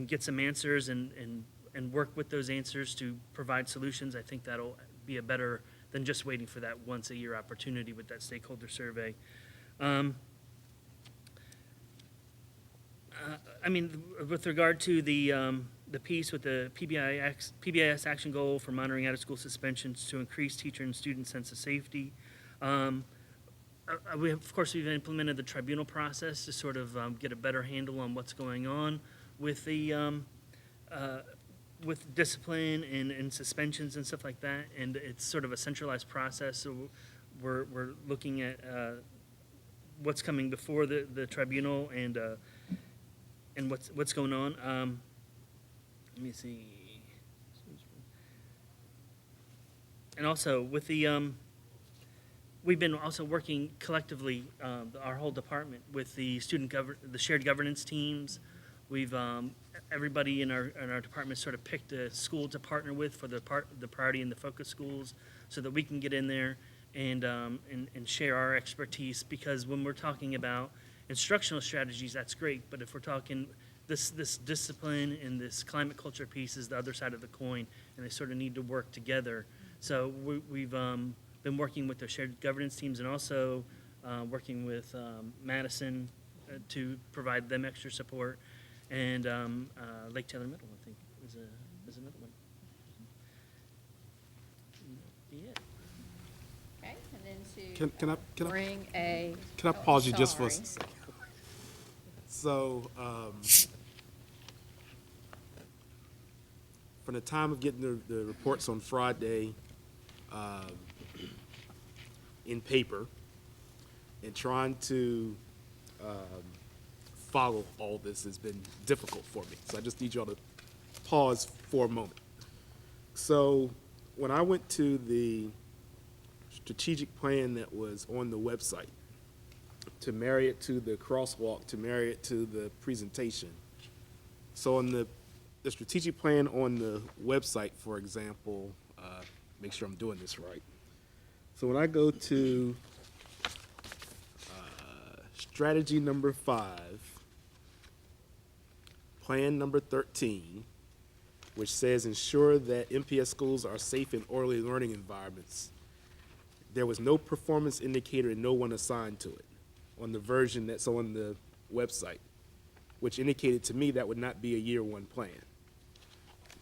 get some answers and work with those answers to provide solutions, I think that'll be a better than just waiting for that once a year opportunity with that stakeholder survey. I mean, with regard to the piece with the PBIS action goal for monitoring out-of-school suspensions to increase teacher and student sense of safety. We have, of course, we've implemented the tribunal process to sort of get a better handle on what's going on with the with discipline and suspensions and stuff like that. And it's sort of a centralized process. So we're looking at what's coming before the tribunal and what's going on. Let me see. And also with the we've been also working collectively, our whole department, with the the shared governance teams. We've everybody in our department sort of picked a school to partner with for the priority and the focus schools, so that we can get in there and share our expertise. Because when we're talking about instructional strategies, that's great. But if we're talking this discipline and this climate culture piece is the other side of the coin, and they sort of need to work together. So we've been working with the shared governance teams and also working with Madison to provide them extra support, and Lake Taylor Middle, I think, is another one. Yeah. Okay, and then Can I bring a. can I pause you just for a sorry. second? So, from the time of getting the reports on Friday in paper and trying to follow all this has been difficult for me. So I just need y'all to pause for a moment. So when I went to the strategic plan that was on the website, to marry it to the crosswalk, to marry it to the presentation. So on the strategic plan on the website, for example, make sure I'm doing this right. So when I go to strategy number 5, plan number 13, which says ensure that MPS schools are safe and orderly learning environments, there was no performance indicator and no one assigned to it on the version that's on the website, which indicated to me that would not be a year one plan.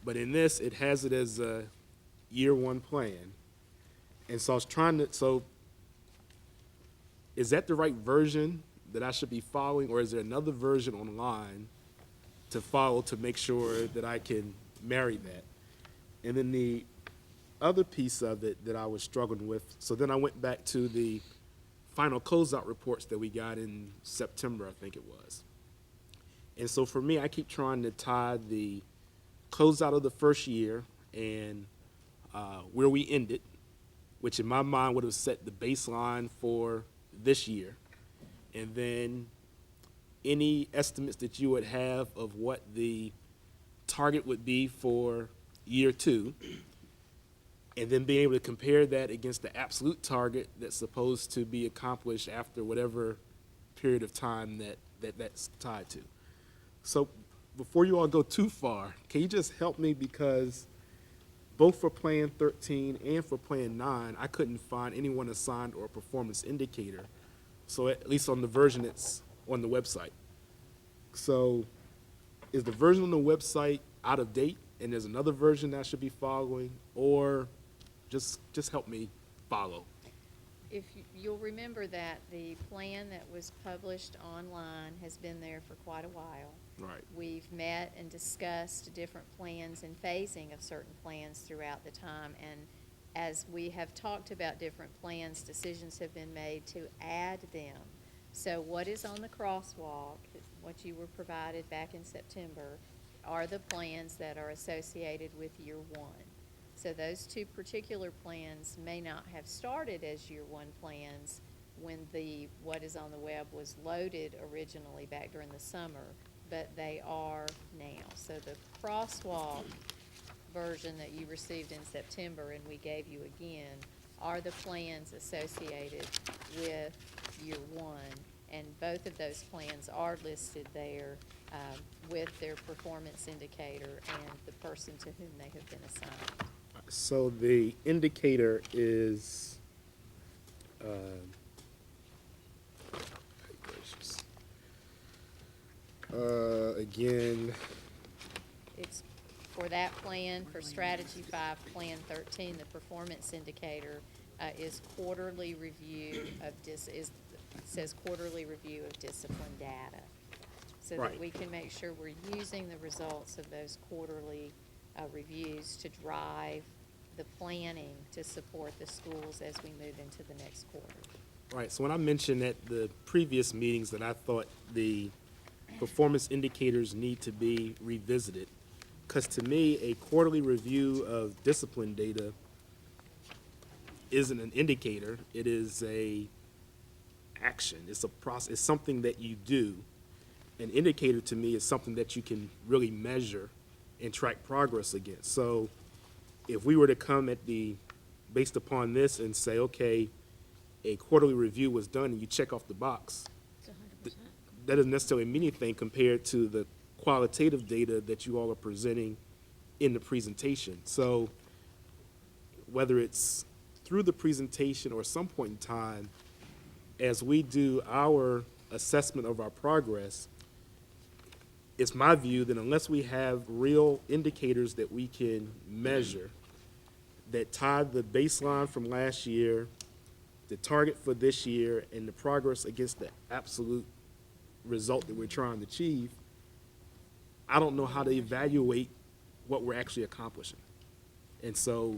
But in this, it has it as a year one plan. And so I was trying to, so is that the right version that I should be following, or is there another version online to follow to make sure that I can marry that? And then the other piece of it that I was struggling with, so then I went back to the final closeout reports that we got in September, I think it was. And so for me, I keep trying to tie the closeout of the first year and where we ended, which in my mind would have set the baseline for this year. And then any estimates that you would have of what the target would be for year 2, and then being able to compare that against the absolute target that's supposed to be accomplished after whatever period of time that's tied to. So before you all go too far, can you just help me, because both for Plan 13 and for Plan 9, I couldn't find anyone assigned or a performance indicator, so at least on the version that's on the website. So is the version on the website out of date and there's another version that I should be following, or just help me follow? If you'll remember that the plan that was published online has been there for quite a while. Right. We've met and discussed different plans and phasing of certain plans throughout the time, and as we have talked about different plans, decisions have been made to add them. So what is on the crosswalk, what you were provided back in September, are the plans that are associated with year 1. So those 2 particular plans may not have started as year 1 plans when what is on the web was loaded originally back during the summer, but they are now. So the crosswalk version that you received in September and we gave you again are the plans associated with year one. And both of those plans are listed there with their performance indicator and the person to whom they have been assigned. So the indicator is, gracious. Again, It's for that plan, for Strategy 5, Plan 13, the performance indicator is quarterly review of says quarterly review of discipline data. So that Right. we can make sure we're using the results of those quarterly reviews to drive the planning to support the schools as we move into the next quarter. right, so when I mentioned at the previous meetings that I thought the performance indicators need to be revisited, because to me, a quarterly review of discipline data isn't an indicator, it is a action, it's a process, it's something that you do. An indicator to me is something that you can really measure and track progress against. So if we were to come at based upon this and say, okay, a quarterly review was done and you check off the box, It's 100%. that doesn't necessarily mean anything compared to the qualitative data that you all are presenting in the presentation. So whether it's through the presentation or some point in time, as we do our assessment of our progress, it's my view that unless we have real indicators that we can measure that tie the baseline from last year, the target for this year, and the progress against the absolute result that we're trying to achieve, I don't know how to evaluate what we're actually accomplishing. And so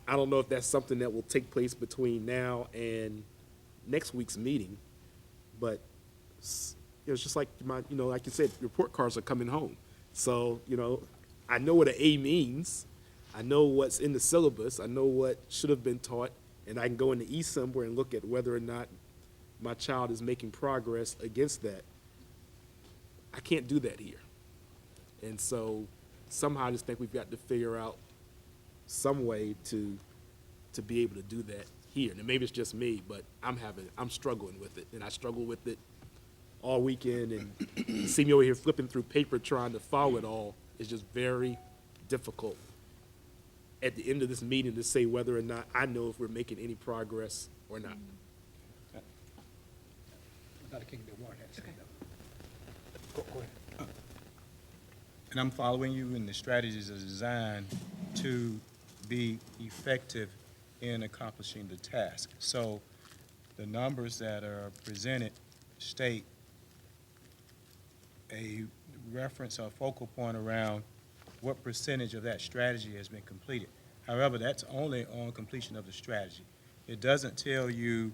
I don't know if that's something that will take place between now and next week's meeting, but it's just like like you said, report cards are coming home. So, I know what an A means. I know what's in the syllabus. I know what should have been taught, and I can go into eSember and look at whether or not my child is making progress against that. I can't do that here. And so somehow I just think we've got to figure out some way to be able to do that here. And maybe it's just me, but I'm struggling with it, and I struggle with it all weekend, and see me over here flipping through paper trying to follow it all is just very difficult at the end of this meeting to say whether or not I know if we're making any progress or not. Dr. King, the warrant has Okay. Go ahead. And I'm following you, and the strategies are designed to be effective in accomplishing the task. So the numbers that are presented state a reference or focal point around what percentage of that strategy has been completed. However, that's only on completion of the strategy. It doesn't tell you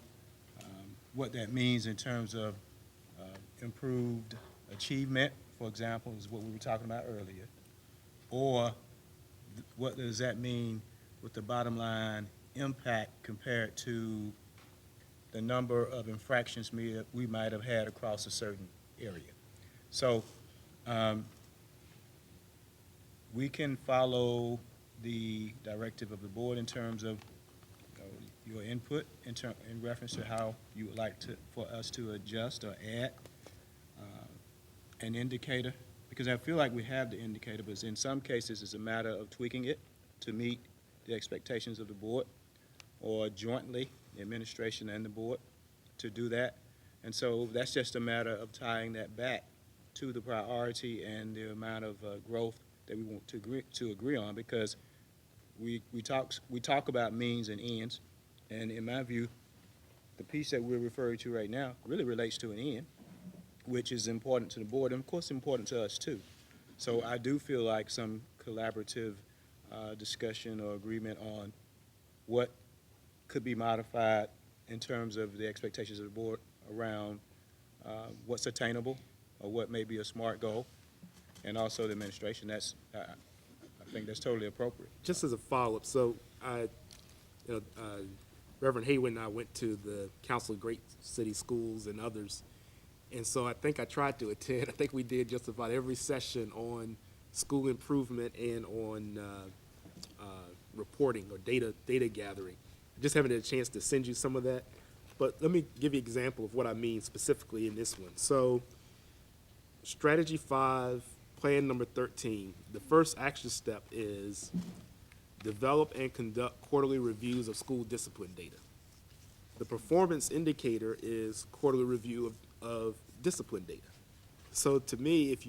what that means in terms of improved achievement, for example, is what we were talking about earlier, or what does that mean with the bottom line impact compared to the number of infractions we might have had across a certain area. So we can follow the directive of the board in terms of your input in reference to how you would like for us to adjust or add an indicator, because I feel like we have the indicator, but in some cases it's a matter of tweaking it to meet the expectations of the board, or jointly, the administration and the board, to do that. And so that's just a matter of tying that back to the priority and the amount of growth that we want to agree on, because we talk about means and ends, and in my view, the piece that we're referring to right now really relates to an end, which is important to the board, and of course important to us too. So I do feel like some collaborative discussion or agreement on what could be modified in terms of the expectations of the board around what's attainable or what may be a smart goal, and also the administration. I think that's totally appropriate. Just as a follow-up, so Reverend Hayward and I went to the Council of Great City Schools and others, And so I think I tried to attend. I think we did just about every session on school improvement and on reporting or data gathering. Just haven't had a chance to send you some of that. But let me give you an example of what I mean specifically in this one. So strategy 5, plan number 13, the first action step is develop and conduct quarterly reviews of school discipline data. The performance indicator is quarterly review of discipline data. So to me, if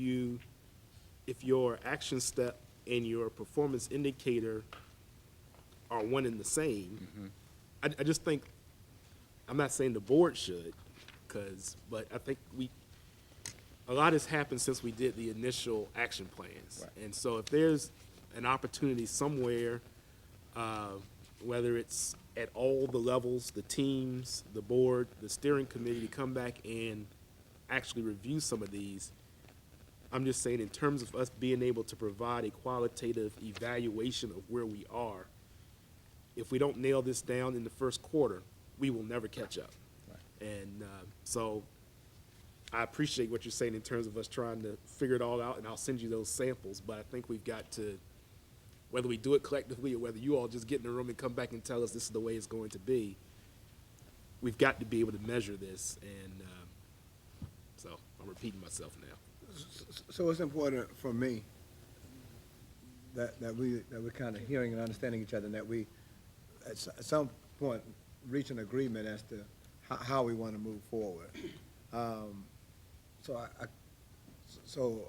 your action step and your performance indicator are one and the same, I just think, I'm not saying the board should, but I think a lot has happened since we did the initial action plans. Right. And so if there's an opportunity somewhere, whether it's at all the levels, the teams, the board, the steering committee, to come back and actually review some of these, I'm just saying in terms of us being able to provide a qualitative evaluation of where we are, if we don't nail this down in the first quarter, we will never catch up. Right. And so I appreciate what you're saying in terms of us trying to figure it all out, and I'll send you those samples, but I think we've got to, whether we do it collectively or whether you all just get in the room and come back and tell us this is the way it's going to be, we've got to be able to measure this, and so I'm repeating myself now. So it's important for me that we're kind of hearing and understanding each other, and that we, at some point, reach an agreement as to how we want to move forward. So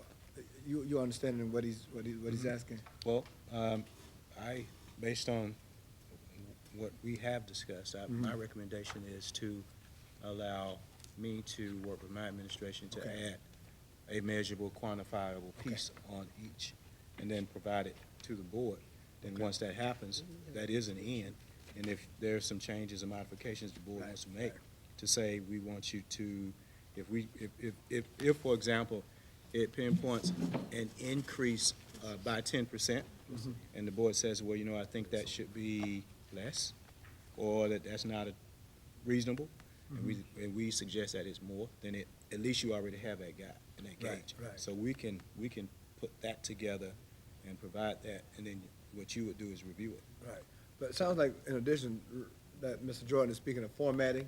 you understanding what he's asking? Well, based on what we have discussed, my recommendation is to allow me to work with my administration to Okay. add a measurable, quantifiable piece on each, and then provide it to the board. Then once that happens, that is an end, and if there's some changes or modifications the board wants to make, to say, we want you to, if for example, it pinpoints an increase by 10%, and the board says, well, I think that should be less, or that's not reasonable, and we suggest that it's more, then at least you already have that gauge. Right. So we can put that together and provide that, and then what you would do is review it. Right. But it sounds like, in addition, that Mr. Jordan is speaking of formatting.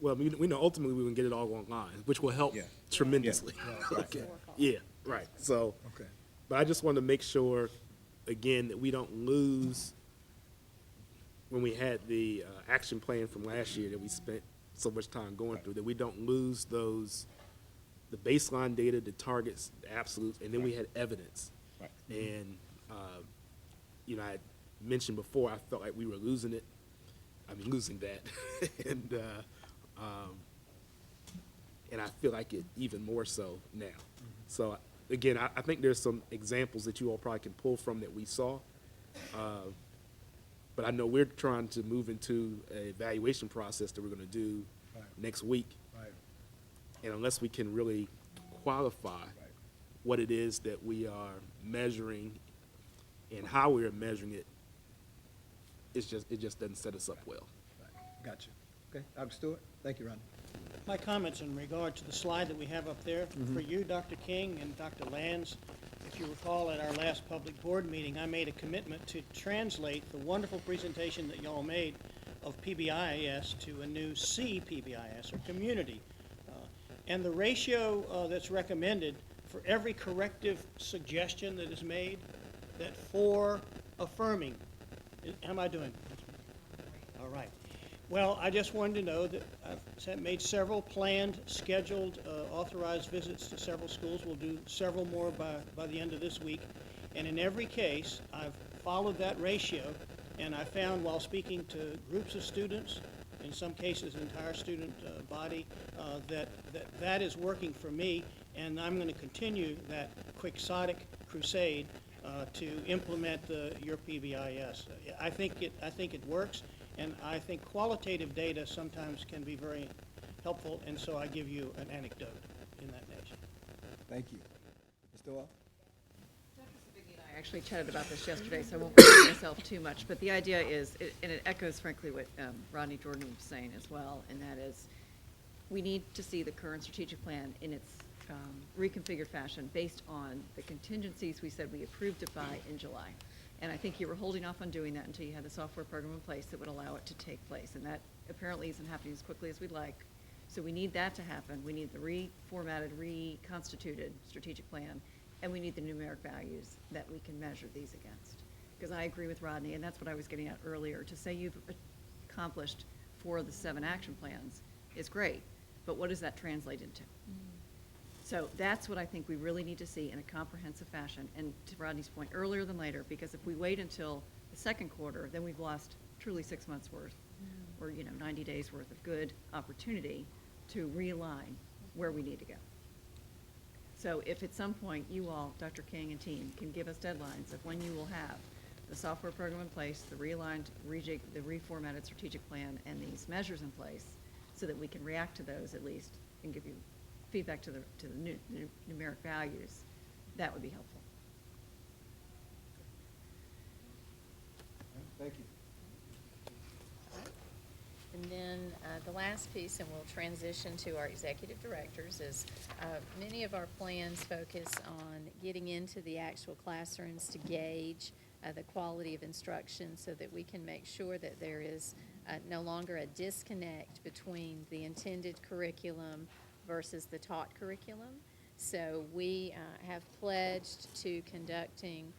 Well, we know ultimately we can get it all online, which will help Yeah. tremendously. Yeah. Okay. Yeah, right. So, Okay. but I just want to make sure, again, that we don't lose, when we had the action plan from last year that we spent so much time going through, that we don't lose those, the baseline data, the targets, the absolutes, and then we had evidence. Right. And, I had mentioned before, I felt like we were losing it. I mean, losing that. And I feel like it even more so now. So, again, I think there's some examples that you all probably can pull from that we saw. But I know we're trying to move into an evaluation process that we're going to do next week. Right. And unless we can really qualify what it is that we are measuring and how we are measuring it, it just doesn't set us up well. Gotcha. Okay, Dr. Stewart? Thank you, Ron. My comments in regard to the slide that we have up there, for you, Dr. King and Dr. Lands, if you recall at our last public board meeting, I made a commitment to translate the wonderful presentation that y'all made of PBIS to a new CPBIS, or community. And the ratio that's recommended for every corrective suggestion that is made, that 4 affirming. How am I doing? All right. Well, I just wanted to know that I've made several planned, scheduled, authorized visits to several schools. We'll do several more by the end of this week. And in every case, I've followed that ratio, and I found while speaking to groups of students, in some cases entire student body, that is working for me, and I'm going to continue that quixotic crusade to implement your PBIS. I think it works. And I think qualitative data sometimes can be very helpful, and so I give you an anecdote in that nature. Thank you. Mr. Wall? I actually chatted about this yesterday, so I won't repeat myself too much, but the idea is, and it echoes frankly what Rodney Jordan was saying as well, and that is, we need to see the current strategic plan in its reconfigured fashion based on the contingencies we said we approved it by in July. And I think you were holding off on doing that until you had the software program in place that would allow it to take place. And that apparently isn't happening as quickly as we'd like. So we need that to happen. We need the reformatted, reconstituted strategic plan, and we need the numeric values that we can measure these against. Because I agree with Rodney, and that's what I was getting at earlier. To say you've accomplished 4 of the 7 action plans is great, but what does that translate into? So that's what I think we really need to see in a comprehensive fashion, and to Rodney's point, earlier than later, because if we wait until the second quarter, then we've lost truly 6 months' worth, or 90 days' worth of good opportunity to realign where we need to go. So if at some point you all, Dr. King and team, can give us deadlines of when you will have the software program in place, the realigned, the reformatted strategic plan, and these measures in place, so that we can react to those at least and give you feedback to the numeric values, that would be helpful. Thank you. And then the last piece, and we'll transition to our executive directors, is many of our plans focus on getting into the actual classrooms to gauge the quality of instruction so that we can make sure that there is no longer a disconnect between the intended curriculum versus the taught curriculum. So we have pledged to conducting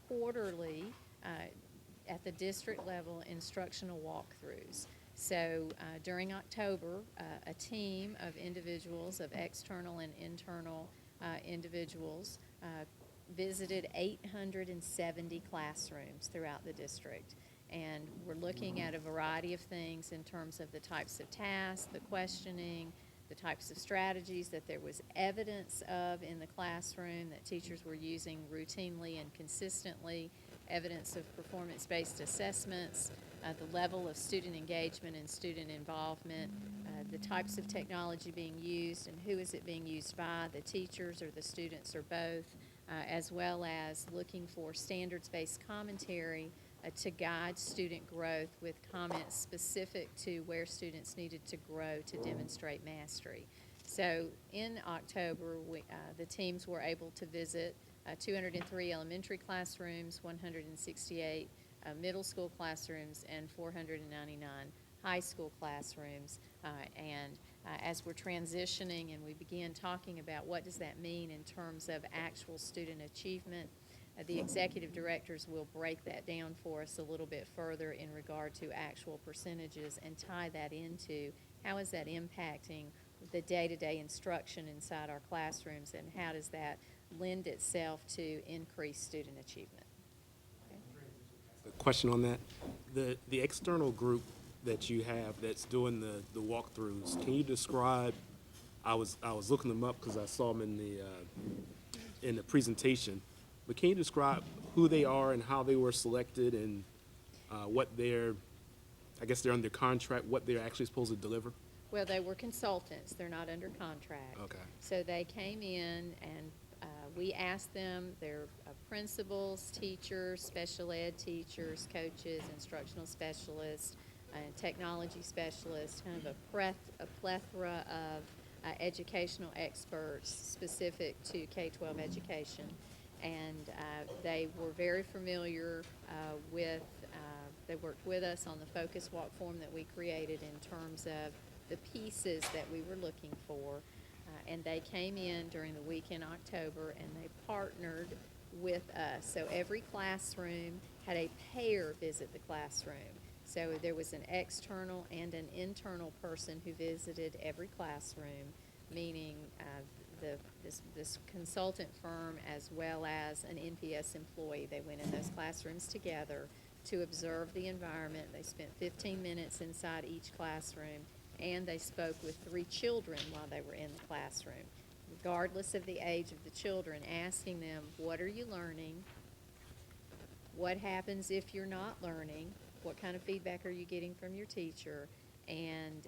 quarterly at the district level instructional walkthroughs. So during October, a team of individuals, of external and internal individuals, visited 870 classrooms throughout the district. And we're looking at a variety of things in terms of the types of tasks, the questioning, the types of strategies that there was evidence of in the classroom that teachers were using routinely and consistently, evidence of performance-based assessments, the level of student engagement and student involvement, the types of technology being used and who is it being used by, the teachers or the students or both, as well as looking for standards-based commentary to guide student growth with comments specific to where students needed to grow to demonstrate mastery. So in October, the teams were able to visit 203 elementary classrooms, 168 middle school classrooms, and 499 high school classrooms. As we're transitioning and we begin talking about what does that mean in terms of actual student achievement, the executive directors will break that down for us a little bit further in regard to actual percentages and tie that into how is that impacting the day-to-day instruction inside our classrooms, and how does that lend itself to increased student achievement. A question on that. The external group that you have that's doing the walkthroughs, can you describe, I was looking them up because I saw them in the presentation, but can you describe who they are and how they were selected and what they're, I guess they're under contract, what they're actually supposed to deliver? Well, they were consultants. They're not under contract. Okay. So they came in and we asked them, they're principals, teachers, special ed teachers, coaches, instructional specialists, and technology specialists, kind of a plethora of educational experts specific to K-12 education. And they were very familiar with, they worked with us on the focus walk form that we created in terms of the pieces that we were looking for. And they came in during the week in October and they partnered with us. So every classroom had a pair visit the classroom. So there was an external and an internal person who visited every classroom, meaning this consultant firm as well as an NPS employee. They went in those classrooms together to observe the environment. They spent 15 minutes inside each classroom, and they spoke with 3 children while they were in the classroom, regardless of the age of the children, asking them, what are you learning? What happens if you're not learning? What kind of feedback are you getting from your teacher? And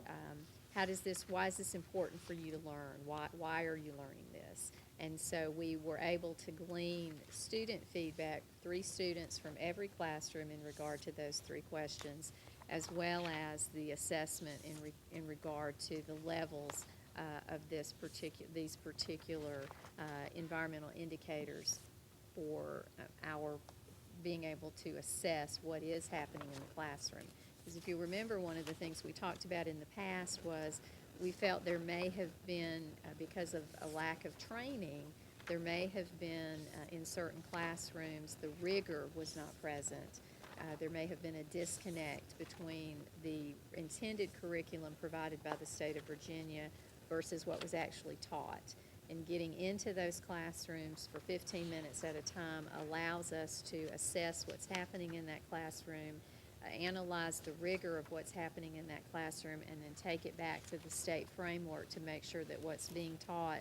why is this important for you to learn? Why are you learning this? And so we were able to glean student feedback, 3 students from every classroom in regard to those 3 questions. as well as the assessment in regard to the levels of these particular environmental indicators for our being able to assess what is happening in the classroom. Because if you remember, one of the things we talked about in the past was we felt there may have been, because of a lack of training, there may have been in certain classrooms the rigor was not present. There may have been a disconnect between the intended curriculum provided by the state of Virginia versus what was actually taught. And getting into those classrooms for 15 minutes at a time allows us to assess what's happening in that classroom, analyze the rigor of what's happening in that classroom, and then take it back to the state framework to make sure that what's being taught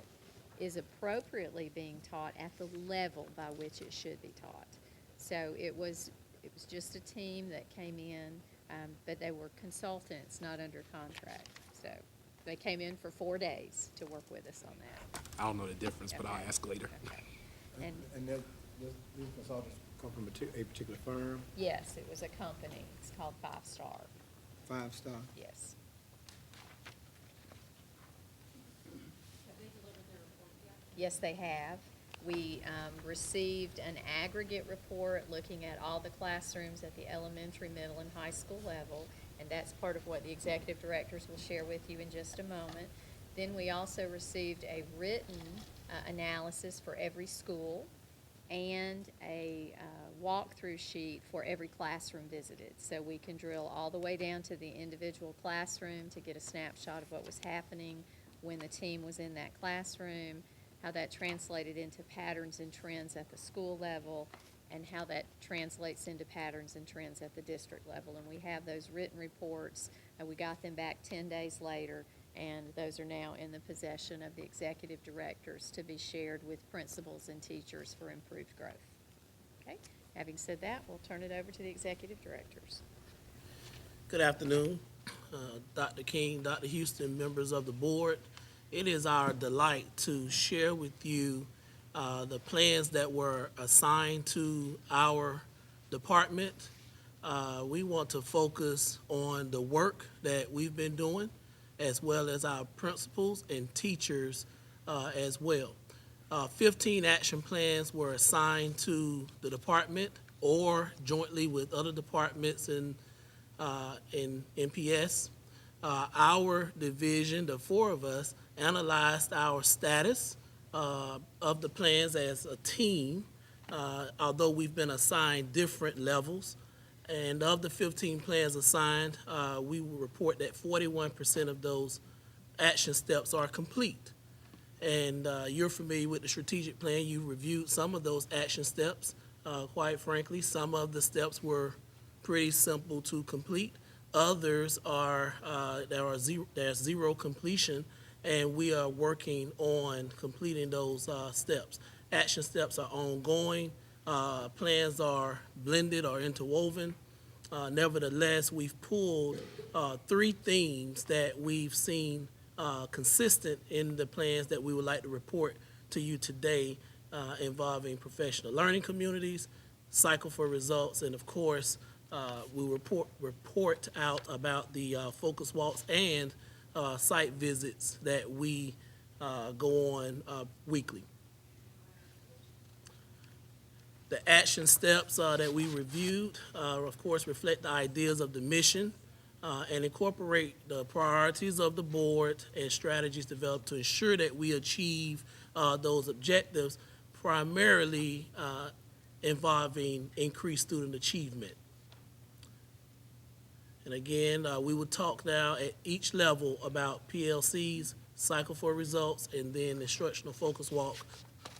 is appropriately being taught at the level by which it should be taught. So it was just a team that came in, but they were consultants, not under contract. So they came in for 4 days to work with us on that. I don't know the difference, but I'll ask later. Okay. And these consultants come from a particular firm, Yes, it was a company. It's called 5 Star. 5 Star? Yes. Yes, they have. We received an aggregate report looking at all the classrooms at the elementary, middle, and high school level, and that's part of what the executive directors will share with you in just a moment. Then we also received a written analysis for every school and a walkthrough sheet for every classroom visited. So we can drill all the way down to the individual classroom to get a snapshot of what was happening when the team was in that classroom, how that translated into patterns and trends at the school level, and how that translates into patterns and trends at the district level. And we have those written reports. We got them back 10 days later, and those are now in the possession of the executive directors to be shared with principals and teachers for improved growth. Okay, having said that, we'll turn it over to the executive directors. Good afternoon, Dr. King, Dr. Houston, members of the board. It is our delight to share with you the plans that were assigned to our department. We want to focus on the work that we've been doing, as well as our principals and teachers as well. 15 action plans were assigned to the department or jointly with other departments in NPS. Our division, the 4 of us, analyzed our status of the plans as a team, although we've been assigned different levels. And of the 15 plans assigned, we will report that 41% of those action steps are complete. And you're familiar with the strategic plan. You reviewed some of those action steps. Quite frankly, some of the steps were pretty simple to complete. Others are there's zero completion, and we are working on completing those steps. Action steps are ongoing. Plans are blended or interwoven. Nevertheless, we've pulled 3 themes that we've seen consistent in the plans that we would like to report to you today, involving professional learning communities, cycle for results, and of course, we report out about the focus walks and site visits that we go on weekly. The action steps that we reviewed, of course, reflect the ideas of the mission and incorporate the priorities of the board and strategies developed to ensure that we achieve those objectives, primarily involving increased student achievement. And again, we will talk now at each level about PLCs, cycle for results, and then instructional focus walk.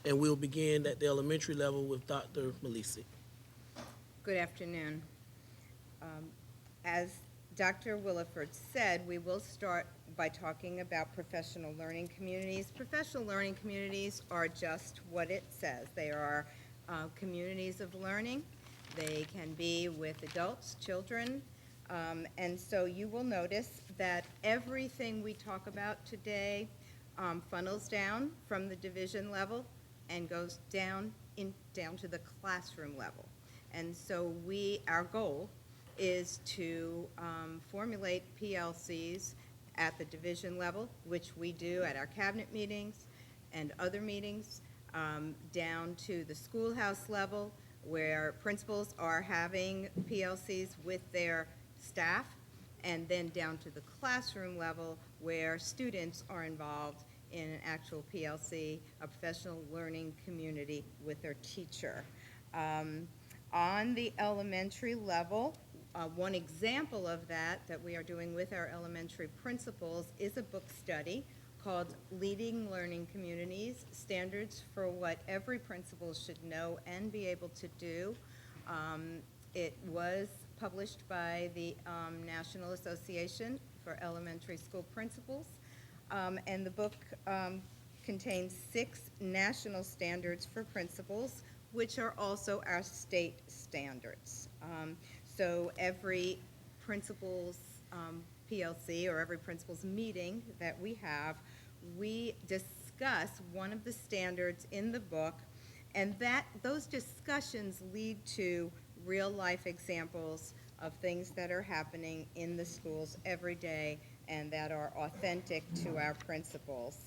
And we'll begin at the elementary level with Dr. Malisi. Good afternoon. As Dr. Williford said, we will start by talking about professional learning communities. Professional learning communities are just what it says. They are communities of learning. They can be with adults, children, and so you will notice that everything we talk about today funnels down from the division level and goes down to the classroom level. And so our goal is to formulate PLCs at the division level, which we do at our cabinet meetings and other meetings, down to the schoolhouse level, where principals are having PLCs with their staff, and then down to the classroom level, where students are involved in an actual PLC, a professional learning community with their teacher. On the elementary level, one example of that we are doing with our elementary principals is a book study called Leading Learning Communities, Standards for What Every Principal Should Know and Be Able to Do. It was published by the National Association for Elementary School Principals, and the book contains 6 national standards for principals, which are also our state standards. So every principal's PLC, or every principal's meeting that we have, we discuss one of the standards in the book, and those discussions lead to real-life examples of things that are happening in the schools every day and that are authentic to our principals.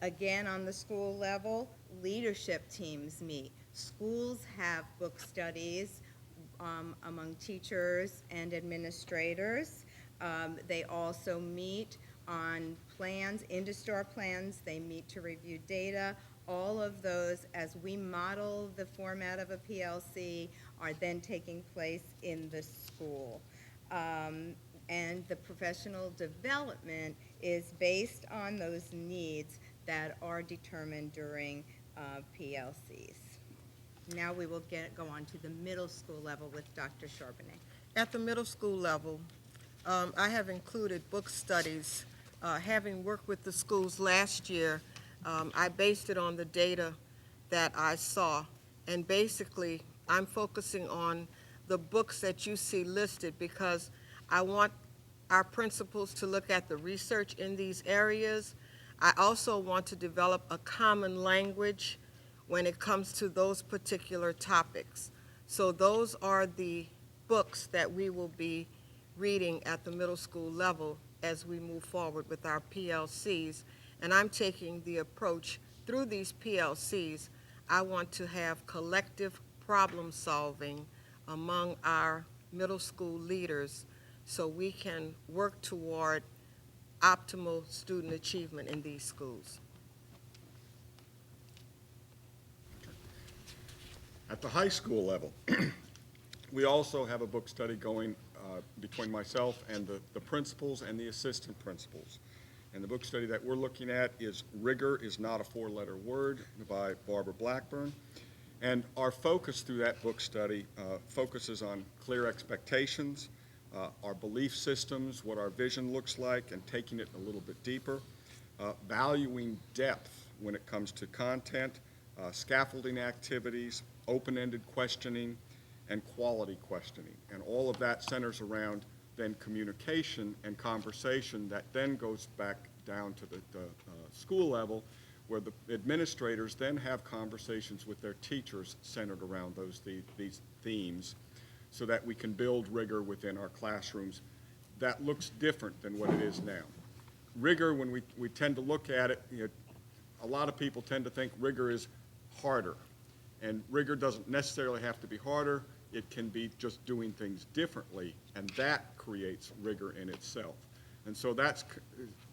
Again, on the school level, leadership teams meet. Schools have book studies among teachers and administrators. They also meet on plans, InduStar plans. They meet to review data. All of those, as we model the format of a PLC, are then taking place in the school. And the professional development is based on those needs that are determined during PLCs. Now we will go on to the middle school level with Dr. Charbonnet. At the middle school level, I have included book studies. Having worked with the schools last year, I based it on the data that I saw. And basically, I'm focusing on the books that you see listed because I want our principals to look at the research in these areas. I also want to develop a common language when it comes to those particular topics. So those are the books that we will be reading at the middle school level as we move forward with our PLCs. And I'm taking the approach through these PLCs, I want to have collective problem solving among our middle school leaders so we can work toward optimal student achievement in these schools. At the high school level, we also have a book study going between myself and the principals and the assistant principals. And the book study that we're looking at is Rigor is Not a Four-Letter Word by Barbara Blackburn. And our focus through that book study focuses on clear expectations, our belief systems, what our vision looks like, and taking it a little bit deeper, valuing depth when it comes to content, scaffolding activities, open-ended questioning, and quality questioning. And all of that centers around then communication and conversation that then goes back down to the school level, where the administrators then have conversations with their teachers centered around these themes so that we can build rigor within our classrooms. That looks different than what it is now. Rigor, when we tend to look at it, a lot of people tend to think rigor is harder. And rigor doesn't necessarily have to be harder. It can be just doing things differently, and that creates rigor in itself. And so that's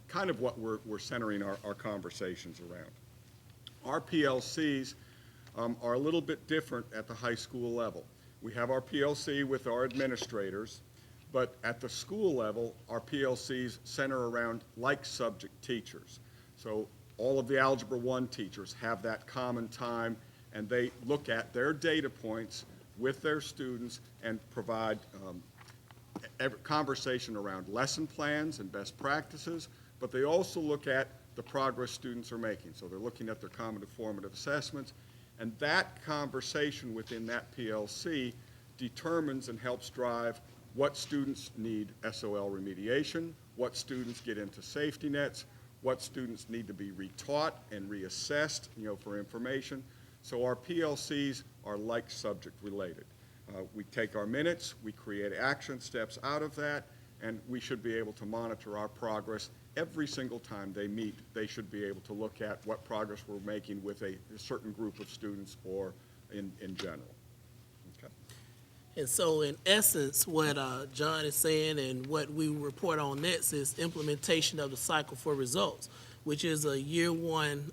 kind of what we're centering our conversations around. Our PLCs are a little bit different at the high school level. We have our PLC with our administrators, but at the school level, our PLCs center around like subject teachers. So all of the Algebra 1 teachers have that common time, and they look at their data points with their students and provide conversation around lesson plans and best practices, but they also look at the progress students are making. So they're looking at their common formative assessments, and that conversation within that PLC determines and helps drive what students need SOL remediation, what students get into safety nets, what students need to be retaught and reassessed, for information. So our PLCs are like subject related. We take our minutes, we create action steps out of that, and we should be able to monitor our progress. Every single time they meet, they should be able to look at what progress we're making with a certain group of students or in general. Okay. And so in essence, what John is saying and what we report on next is implementation of the cycle for results, which is a year one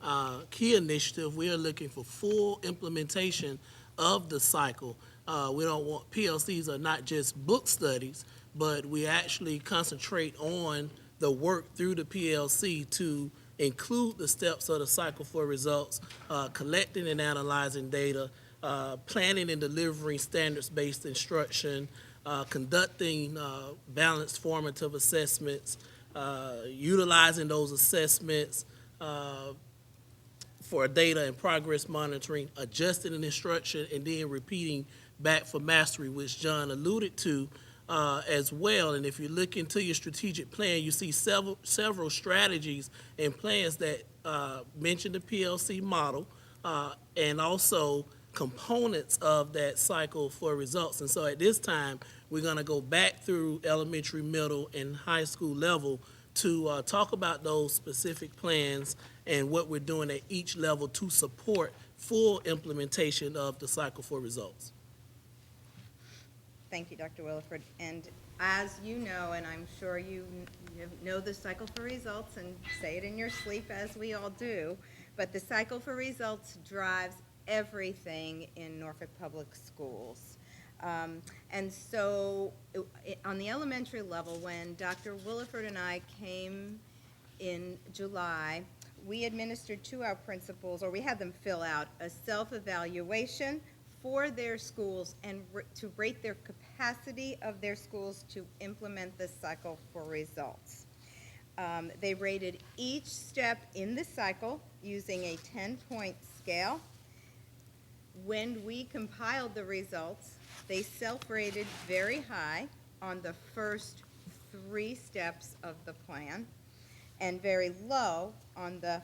key initiative. We are looking for full implementation of the cycle. We don't want, PLCs are not just book studies, but we actually concentrate on the work through the PLC to include the steps of the cycle for results, collecting and analyzing data, planning and delivering standards-based instruction, conducting balanced formative assessments, utilizing those assessments for data and progress monitoring, adjusting an instruction, and then repeating back for mastery, which John alluded to as well. And if you look into your strategic plan, you see several strategies and plans that mention the PLC model and also components of that cycle for results. And so at this time, we're going to go back through elementary, middle, and high school level to talk about those specific plans and what we're doing at each level to support full implementation of the cycle for results. Thank you, Dr. Williford. And as you know, and I'm sure you know the cycle for results and say it in your sleep as we all do, but the cycle for results drives everything in Norfolk Public Schools. And so on the elementary level, when Dr. Williford and I came in July, we administered to our principals, or we had them fill out a self-evaluation for their schools and to rate their capacity of their schools to implement the cycle for results. They rated each step in the cycle using a 10-point scale. When we compiled the results, they self-rated very high on the first 3 steps of the plan and very low on the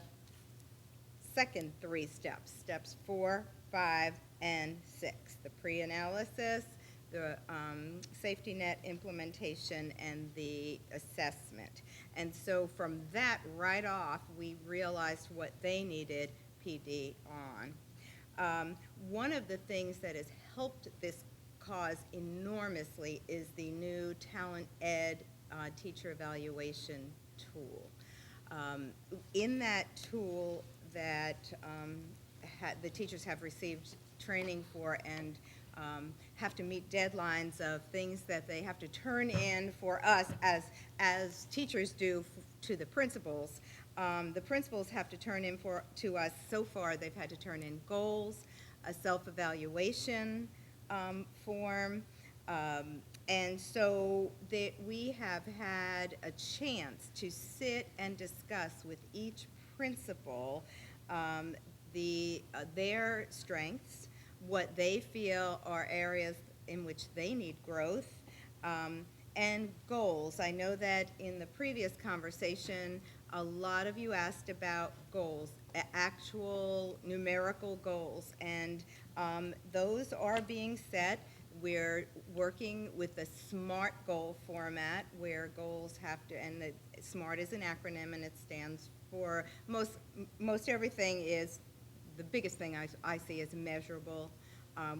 second 3 steps, steps 4, 5, and 6, the pre-analysis, the safety net implementation, and the assessment. And so from that right off, we realized what they needed PD on. One of the things that has helped this cause enormously is the new Talent Ed teacher evaluation tool. In that tool that the teachers have received training for and have to meet deadlines of things that they have to turn in for us as teachers do to the principals. The principals have to turn in to us. So far, they've had to turn in goals, a self-evaluation form, and so we have had a chance to sit and discuss with each principal their strengths, what they feel are areas in which they need growth, and goals. I know that in the previous conversation, a lot of you asked about goals, actual numerical goals, and those are being set. We're working with the SMART goal format where goals have to, and the SMART is an acronym and it stands for most everything is, the biggest thing I see is measurable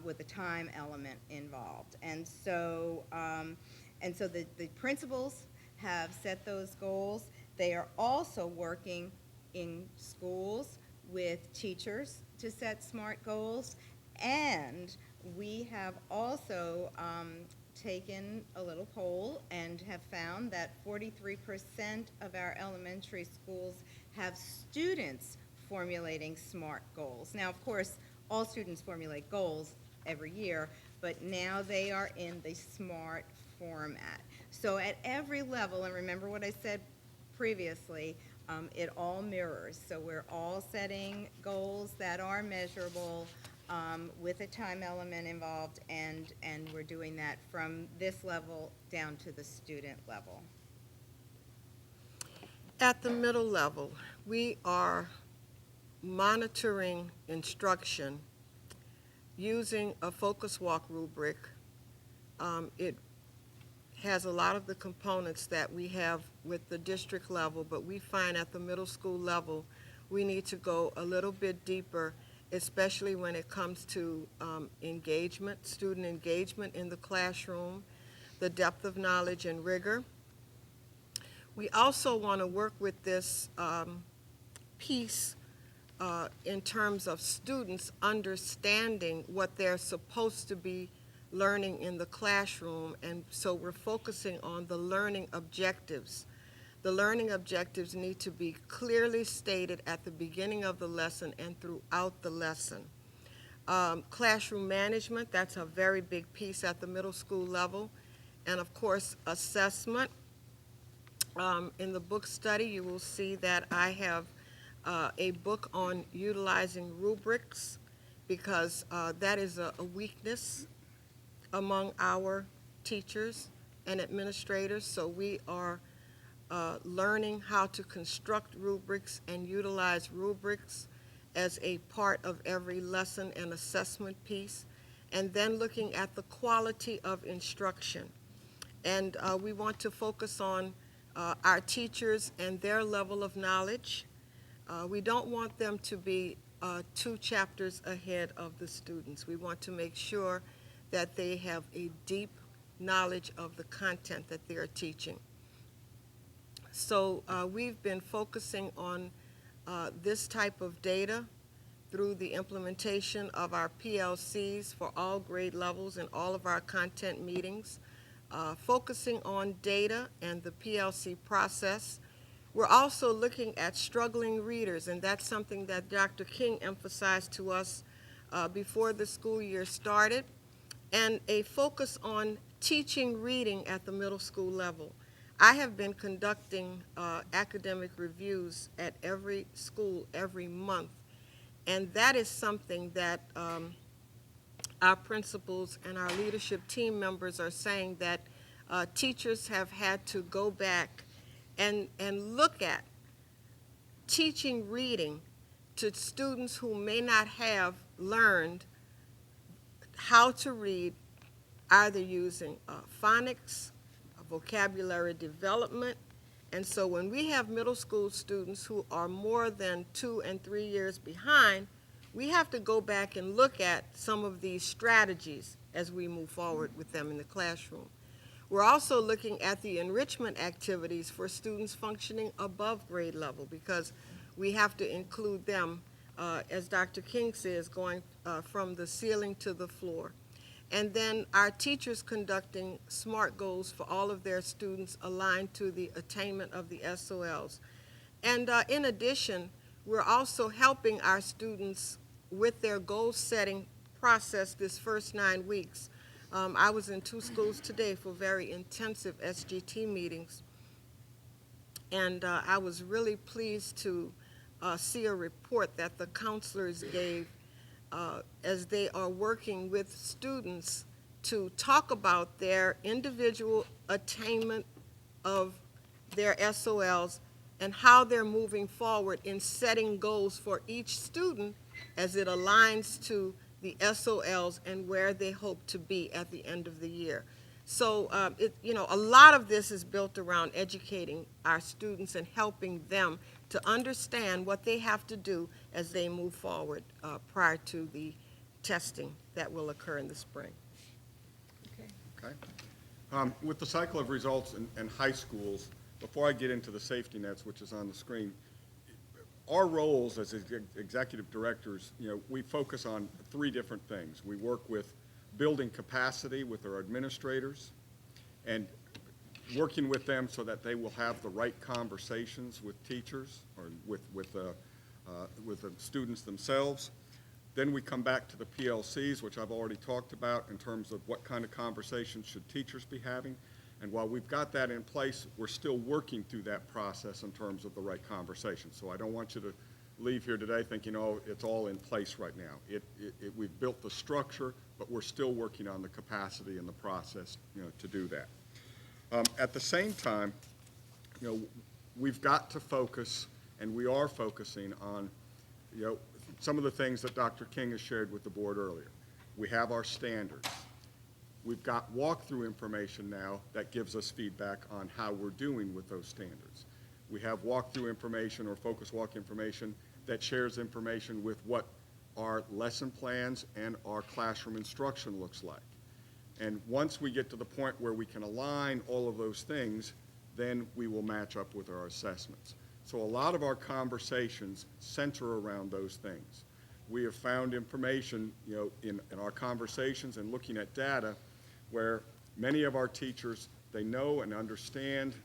with a time element involved. And so the principals have set those goals. They are also working in schools with teachers to set SMART goals, and we have also taken a little poll and have found that 43% of our elementary schools have students formulating SMART goals. Now, of course, all students formulate goals every year, but now they are in the SMART format. So at every level, and remember what I said previously, it all mirrors. So we're all setting goals that are measurable with a time element involved, and we're doing that from this level down to the student level. At the middle level, we are monitoring instruction using a focus walk rubric It has a lot of the components that we have with the district level, but we find at the middle school level, we need to go a little bit deeper, especially when it comes to engagement, student engagement in the classroom, the depth of knowledge and rigor. We also want to work with this piece in terms of students understanding what they're supposed to be learning in the classroom, and so we're focusing on the learning objectives. The learning objectives need to be clearly stated at the beginning of the lesson and throughout the lesson. Classroom management, that's a very big piece at the middle school level. And of course, assessment. In the book study, you will see that I have a book on utilizing rubrics, because that is a weakness among our teachers and administrators. So we are learning how to construct rubrics and utilize rubrics as a part of every lesson and assessment piece, and then looking at the quality of instruction. And we want to focus on our teachers and their level of knowledge. We don't want them to be 2 chapters ahead of the students. We want to make sure that they have a deep knowledge of the content that they are teaching. So we've been focusing on this type of data through the implementation of our PLCs for all grade levels and all of our content meetings, focusing on data and the PLC process. We're also looking at struggling readers, and that's something that Dr. King emphasized to us before the school year started, and a focus on teaching reading at the middle school level. I have been conducting academic reviews at every school every month, and that is something that our principals and our leadership team members are saying, that teachers have had to go back and look at teaching reading to students who may not have learned how to read, either using phonics, vocabulary development. And so when we have middle school students who are more than 2 and 3 years behind, we have to go back and look at some of these strategies as we move forward with them in the classroom. We're also looking at the enrichment activities for students functioning above grade level, because we have to include them, as Dr. King says, going from the ceiling to the floor. And then our teachers conducting SMART goals for all of their students aligned to the attainment of the SOLs. And in addition, we're also helping our students with their goal-setting process this first 9 weeks. I was in 2 schools today for very intensive SGT meetings, and I was really pleased to see a report that the counselors gave as they are working with students to talk about their individual attainment of their SOLs and how they're moving forward in setting goals for each student as it aligns to the SOLs and where they hope to be at the end of the year. So, a lot of this is built around educating our students and helping them to understand what they have to do as they move forward prior to the testing that will occur in the spring. Okay. With the cycle of results in high schools, before I get into the safety nets, which is on the screen, our roles as executive directors, we focus on 3 different things. We work with building capacity with our administrators and working with them so that they will have the right conversations with teachers or with the students themselves. Then we come back to the PLCs, which I've already talked about in terms of what kind of conversations should teachers be having. And while we've got that in place, we're still working through that process in terms of the right conversation. So I don't want you to leave here today thinking, oh, it's all in place right now. We've built the structure, but we're still working on the capacity and the process, to do that. At the same time, we've got to focus, and we are focusing on, some of the things that Dr. King has shared with the board earlier. We have our standards. we've got walkthrough information now that gives us feedback on how we're doing with those standards. We have walkthrough information or focus walk information that shares information with what our lesson plans and our classroom instruction looks like. And once we get to the point where we can align all of those things, then we will match up with our assessments. So a lot of our conversations center around those things. We have found information, in our conversations and looking at data where many of our teachers, they know and understand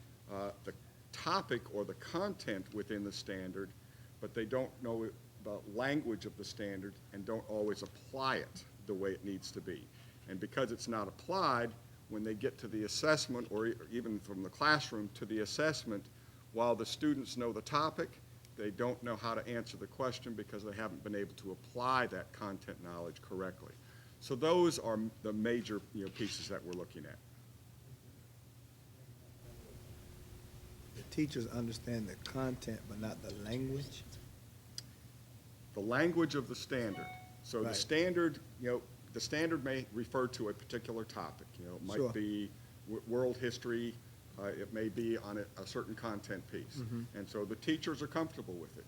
the topic or the content within the standard, but they don't know the language of the standard and don't always apply it the way it needs to be. And because it's not applied, when they get to the assessment or even from the classroom to the assessment, while the students know the topic, they don't know how to answer the question because they haven't been able to apply that content knowledge correctly. So those are the major pieces that we're looking at. The teachers understand the content but not the language? The language of the standard. So Right. the standard, the standard may refer to a particular topic. It might Sure. be world history, it may be on a certain content piece. Mhm. And so the teachers are comfortable with it.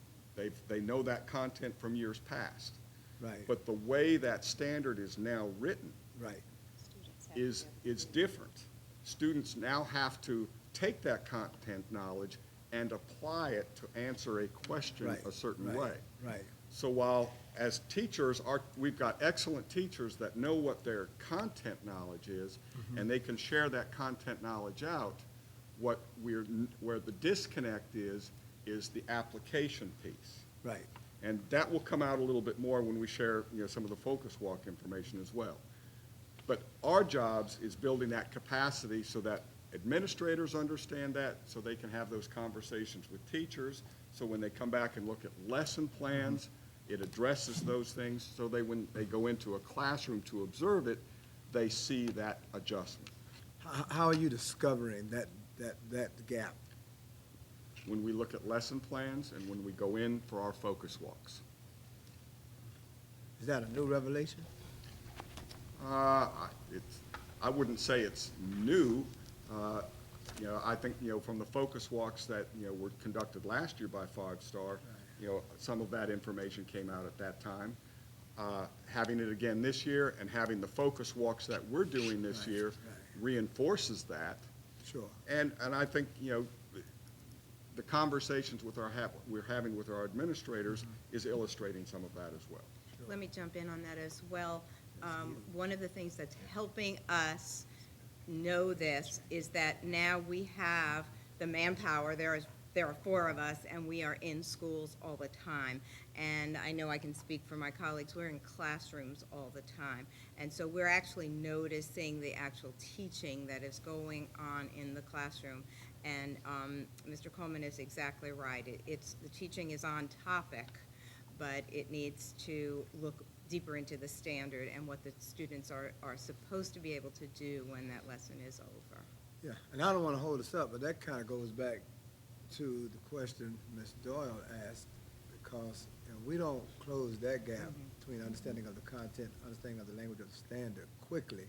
They know that content from years past. Right. But the way that standard is now written Right. is different. Students now have to take that content knowledge and apply it to answer a question Right, a certain right, way. right. So while as teachers, we've got excellent teachers that know what their content knowledge is, and they can share that content knowledge out, where the disconnect is the application piece. Right. And that will come out a little bit more when we share, some of the focus walk information as well. But our jobs is building that capacity so that administrators understand that, so they can have those conversations with teachers, so when they come back and look at lesson plans, it addresses those things, so when they go into a classroom to observe it, they see that adjustment. How are you discovering that gap? When we look at lesson plans and when we go in for our focus walks. Is that a new revelation? I wouldn't say it's new. I think, from the focus walks that, were conducted last year by Five Star, some of that information came out at that time. Having it again this year and having the focus walks that we're doing this year reinforces that. Sure. And I think, the conversations we're having with our administrators is illustrating some of that as well. Let me jump in on that as well. One of the things that's helping us know this is that now we have the manpower. There are 4 of us, and we are in schools all the time. And I know I can speak for my colleagues, we're in classrooms all the time. And so we're actually noticing the actual teaching that is going on in the classroom. And Mr. Coleman is exactly right. The teaching is on topic, but it needs to look deeper into the standard and what the students are supposed to be able to do when that lesson is over. Yeah, and I don't want to hold us up, but that kind of goes back to the question Ms. Doyle asked, because we don't close that gap between understanding of the content, understanding of the language of the standard quickly,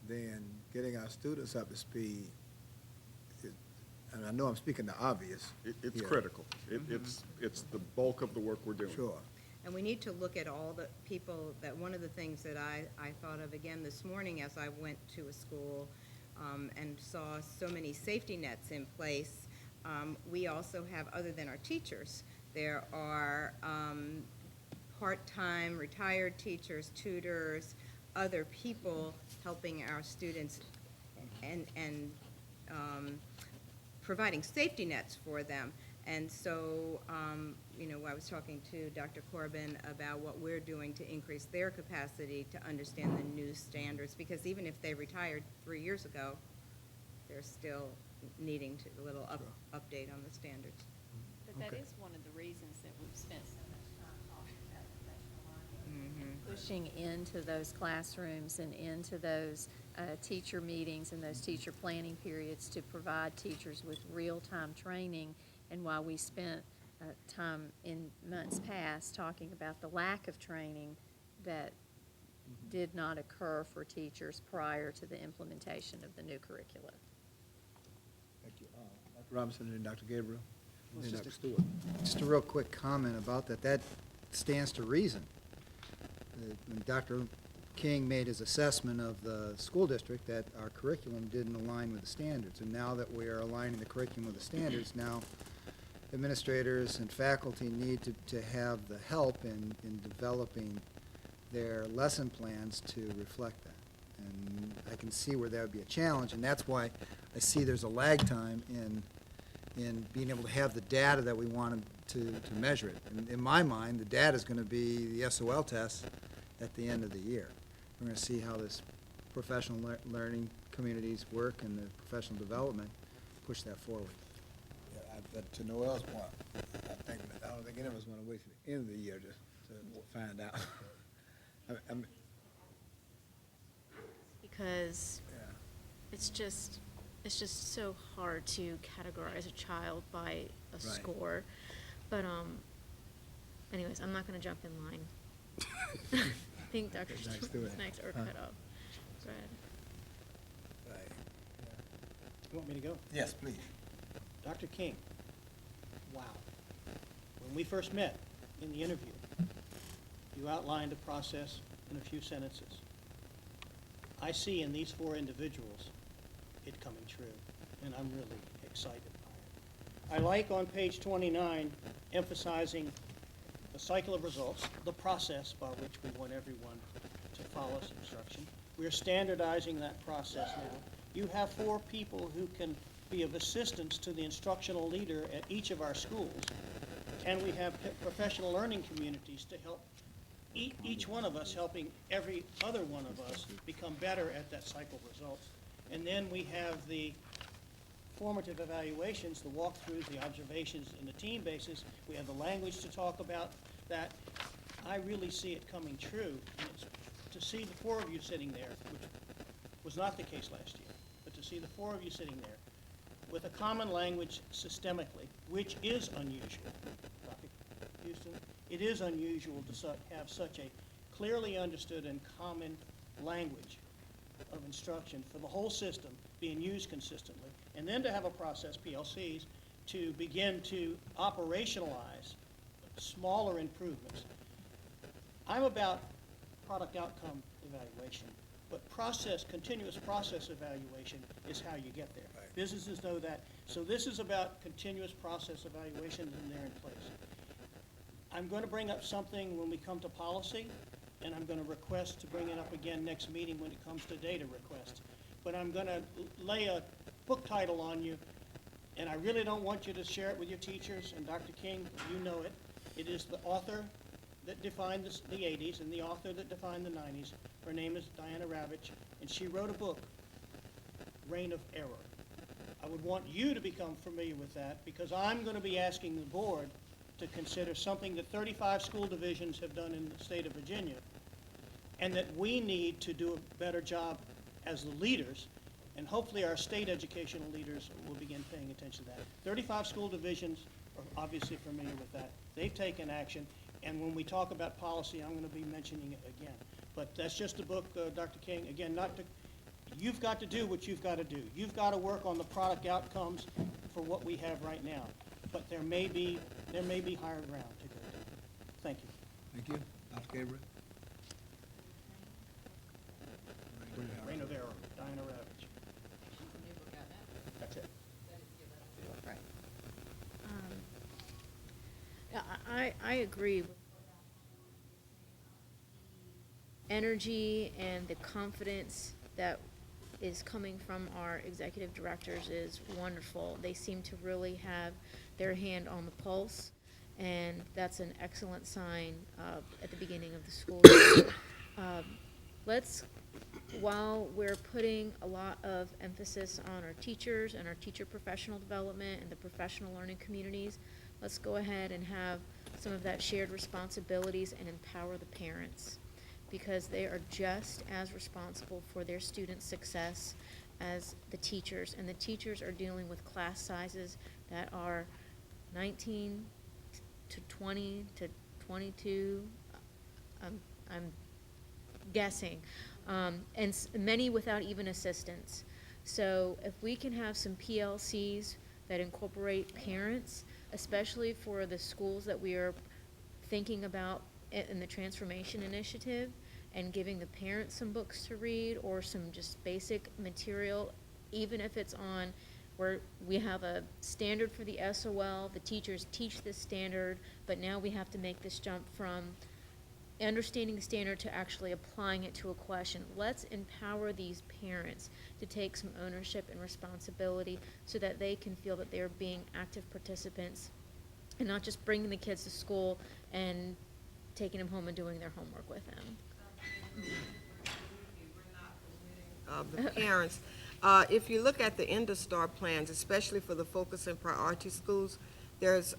then getting our students up to speed, and I know I'm speaking the obvious. It's here. critical. It's the bulk of the work we're doing. Sure. And we need to look at all the people one of the things that I thought of again this morning as I went to a school and saw so many safety nets in place. We also have, other than our teachers, there are part-time retired teachers, tutors, other people helping our students and providing safety nets for them. And so, I was talking to Dr. Corbin about what we're doing to increase their capacity to understand the new standards, because even if they retired 3 years ago, they're still needing a little update on the standards. But that is one of the reasons that we've spent so much time talking about professional learning, pushing into those classrooms and into those teacher meetings and those teacher planning periods to provide teachers with real-time training. And while we spent time in months past talking about the lack of training that did not occur for teachers prior to the implementation of the new curricula. Thank you. Dr. Robinson and Dr. Gabriel. Well, And then just Dr. Stewart. Just a real quick comment about that. That stands to reason. When Dr. King made his assessment of the school district, that our curriculum didn't align with the standards. And now that we are aligning the curriculum with the standards, now administrators and faculty need to have the help in developing their lesson plans to reflect that. And I can see where that would be a challenge, and that's why I see there's a lag time in being able to have the data that we want to measure it. And in my mind, the data is going to be the SOL test at the end of the year. We're going to see how this professional learning communities work and the professional development push that forward. Yeah, but to Noel's point, I don't think any of us want to wait till the end of the year to find out. I mean, Because yeah. it's just so hard to categorize a child by a score. But anyways, I'm not going to jump in line. I think Dr. Stewart's next or cut off. Go ahead. Right. You want me to go? Yes, please. Dr. King, wow. When we first met in the interview, you outlined a process in a few sentences. I see in these four individuals it coming true, and I'm really excited by it. I like on page 29 emphasizing the cycle of results, the process by which we want everyone to follow instruction. We're standardizing that process now. You have four people who can be of assistance to the instructional leader at each of our schools. And we have professional learning communities to help each one of us helping every other one of us become better at that cycle of results. And then we have the formative evaluations, the walkthroughs, the observations, and the team basis. We have the language to talk about that. I really see it coming true. And it's to see the four of you sitting there, which was not the case last year, but to see the four of you sitting there with a common language systemically, which is unusual. Dr. Houston, it is unusual to have such a clearly understood and common language of instruction for the whole system being used consistently, and then to have a process, PLCs, to begin to operationalize smaller improvements. I'm about product outcome evaluation, but continuous process evaluation is how you get there. Right. Businesses know that. So this is about continuous process evaluation, and they're in place. I'm going to bring up something when we come to policy, and I'm going to request to bring it up again next meeting when it comes to data requests. But I'm going to lay a book title on you, and I really don't want you to share it with your teachers, and Dr. King, you know it. It is the author that defined the 80s and the author that defined the 90s. Her name is Diana Ravitch, and she wrote a book, Reign of Error. I would want you to become familiar with that, because I'm going to be asking the board to consider something that 35 school divisions have done in the state of Virginia, and that we need to do a better job as the leaders, and hopefully our state educational leaders will begin paying attention to that. 35 school divisions are obviously familiar with that. They've taken action, and when we talk about policy, I'm going to be mentioning it again. But that's just a book, Dr. King. Again, you've got to do what you've got to do. You've got to work on the product outcomes for what we have right now. But there may be higher ground to go to. Thank you. Thank you. Dr. Gabriel? Reign of Error, Diana Ravitch. That's it. Yeah, I agree with energy and the confidence that is coming from our executive directors is wonderful. They seem to really have their hand on the pulse, and that's an excellent sign at the beginning of the school year. While we're putting a lot of emphasis on our teachers and our teacher professional development and the professional learning communities, let's go ahead and have some of that shared responsibilities and empower the parents, because they are just as responsible for their students' success as the teachers. And the teachers are dealing with class sizes that are 19 to 20 to 22. I'm guessing, many without even assistance. So if we can have some PLCs that incorporate parents, especially for the schools that we are thinking about in the transformation initiative, and giving the parents some books to read or some just basic material, even if it's on where we have a standard for the SOL, the teachers teach this standard, but now we have to make this jump from understanding the standard to actually applying it to a question. Let's empower these parents to take some ownership and responsibility so that they can feel that they're being active participants and not just bringing the kids to school and taking them home and doing their homework with them. The parents. If you look at the IndoStar plans, especially for the focus and priority schools, there's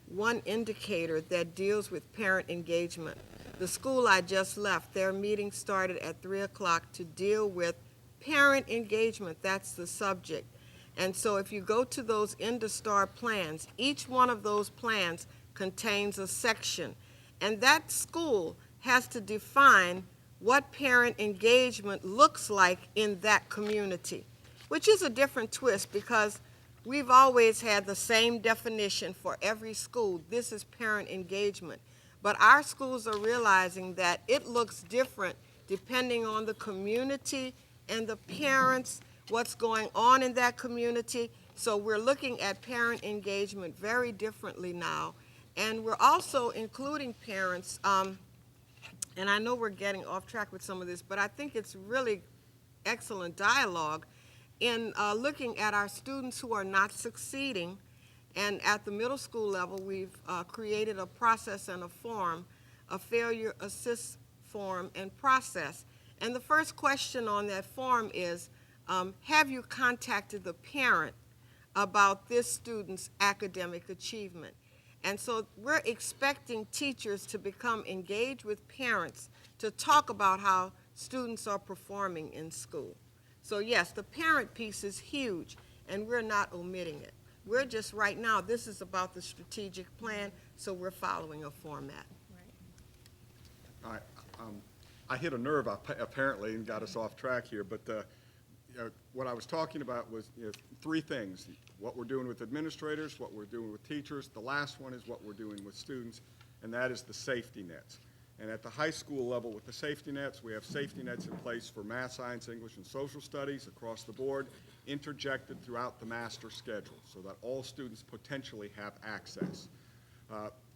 one indicator that deals with parent engagement. The school I just left, their meeting started at 3 o'clock to deal with parent engagement. That's the subject. And so if you go to those IndoStar plans, each one of those plans contains a section. And that school has to define what parent engagement looks like in that community, which is a different twist because we've always had the same definition for every school. This is parent engagement. But our schools are realizing that it looks different depending on the community and the parents, what's going on in that community. So we're looking at parent engagement very differently now. And we're also including parents, and I know we're getting off track with some of this, but I think it's really excellent dialogue in looking at our students who are not succeeding. And at the middle school level, we've created a process and a form, a failure assist form and process. And the first question on that form is, have you contacted the parent about this student's academic achievement? And so we're expecting teachers to become engaged with parents to talk about how students are performing in school. So yes, the parent piece is huge, and we're not omitting it. We're just, right now, this is about the strategic plan, so we're following a format. I hit a nerve apparently and got us off track here, but what I was talking about was three things: what we're doing with administrators, what we're doing with teachers. The last one is what we're doing with students, and that is the safety nets. And at the high school level with the safety nets, we have safety nets in place for math, science, English, and social studies across the board, interjected throughout the master schedule so that all students potentially have access.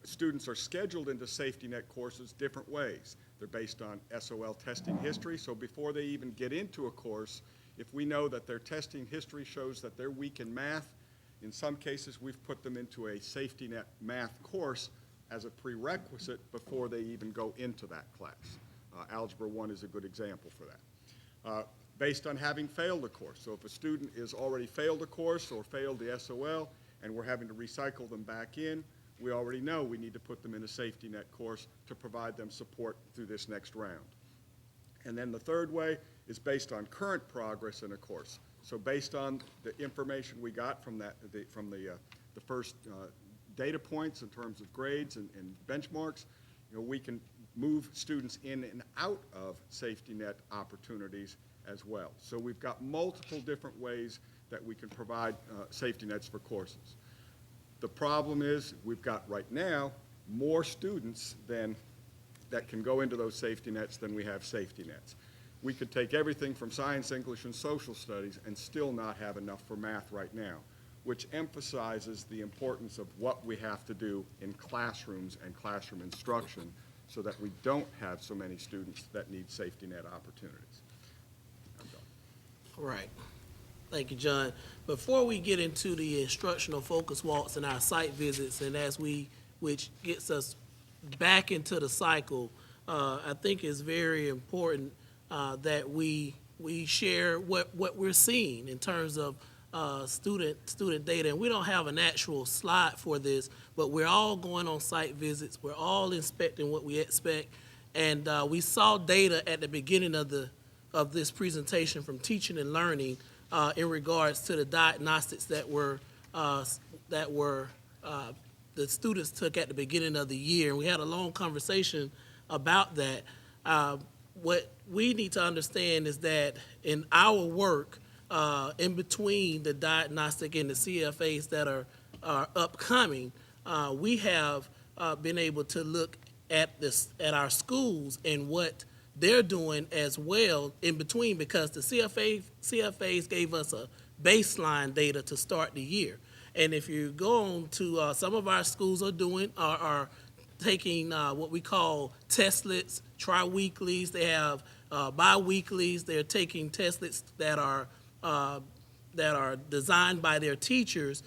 Students are scheduled into safety net courses different ways. They're based on SOL testing history, so before they even get into a course, if we know that their testing history shows that they're weak in math, in some cases we've put them into a safety net math course as a prerequisite before they even go into that class. Algebra 1 is a good example for that. Based on having failed a course. So if a student is already failed a course or failed the SOL and we're having to recycle them back in, we already know we need to put them in a safety net course to provide them support through this next round. And then the third way is based on current progress in a course. So based on the information we got from the first data points in terms of grades and benchmarks, we can move students in and out of safety net opportunities as well. So we've got multiple different ways that we can provide safety nets for courses. The problem is we've got right now more students that can go into those safety nets than we have safety nets. We could take everything from science, English, and social studies and still not have enough for math right now, which emphasizes the importance of what we have to do in classrooms and classroom instruction so that we don't have so many students that need safety net opportunities. I'm done. All right. Thank you, John. Before we get into the instructional focus walks and our site visits, and which gets us back into the cycle, I think it's very important that we share what we're seeing in terms of student data. And we don't have an actual slide for this, but we're all going on site visits. We're all inspecting what we expect. And we saw data at the beginning of this presentation from teaching and learning in regards to the diagnostics that the students took at the beginning of the year. And we had a long conversation about that. what we need to understand is that in our work, in between the diagnostic and the CFAs that are upcoming, we have been able to look at our schools and what they're doing as well in between, because the CFAs gave us a baseline data to start the year. And if you go on to some of our schools are taking what we call testlets, tri-weeklies. They have bi-weeklies. They're taking testlets that are designed by their teachers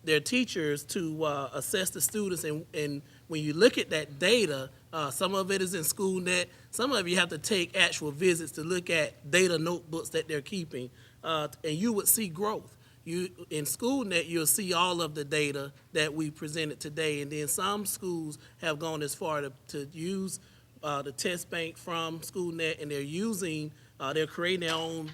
to assess the students. And when you look at that data, some of it is in SchoolNet. Some of you have to take actual visits to look at data notebooks that they're keeping, and you would see growth. In SchoolNet, you'll see all of the data that we presented today, and then some schools have gone as far to use the test bank from SchoolNet, and they're creating their own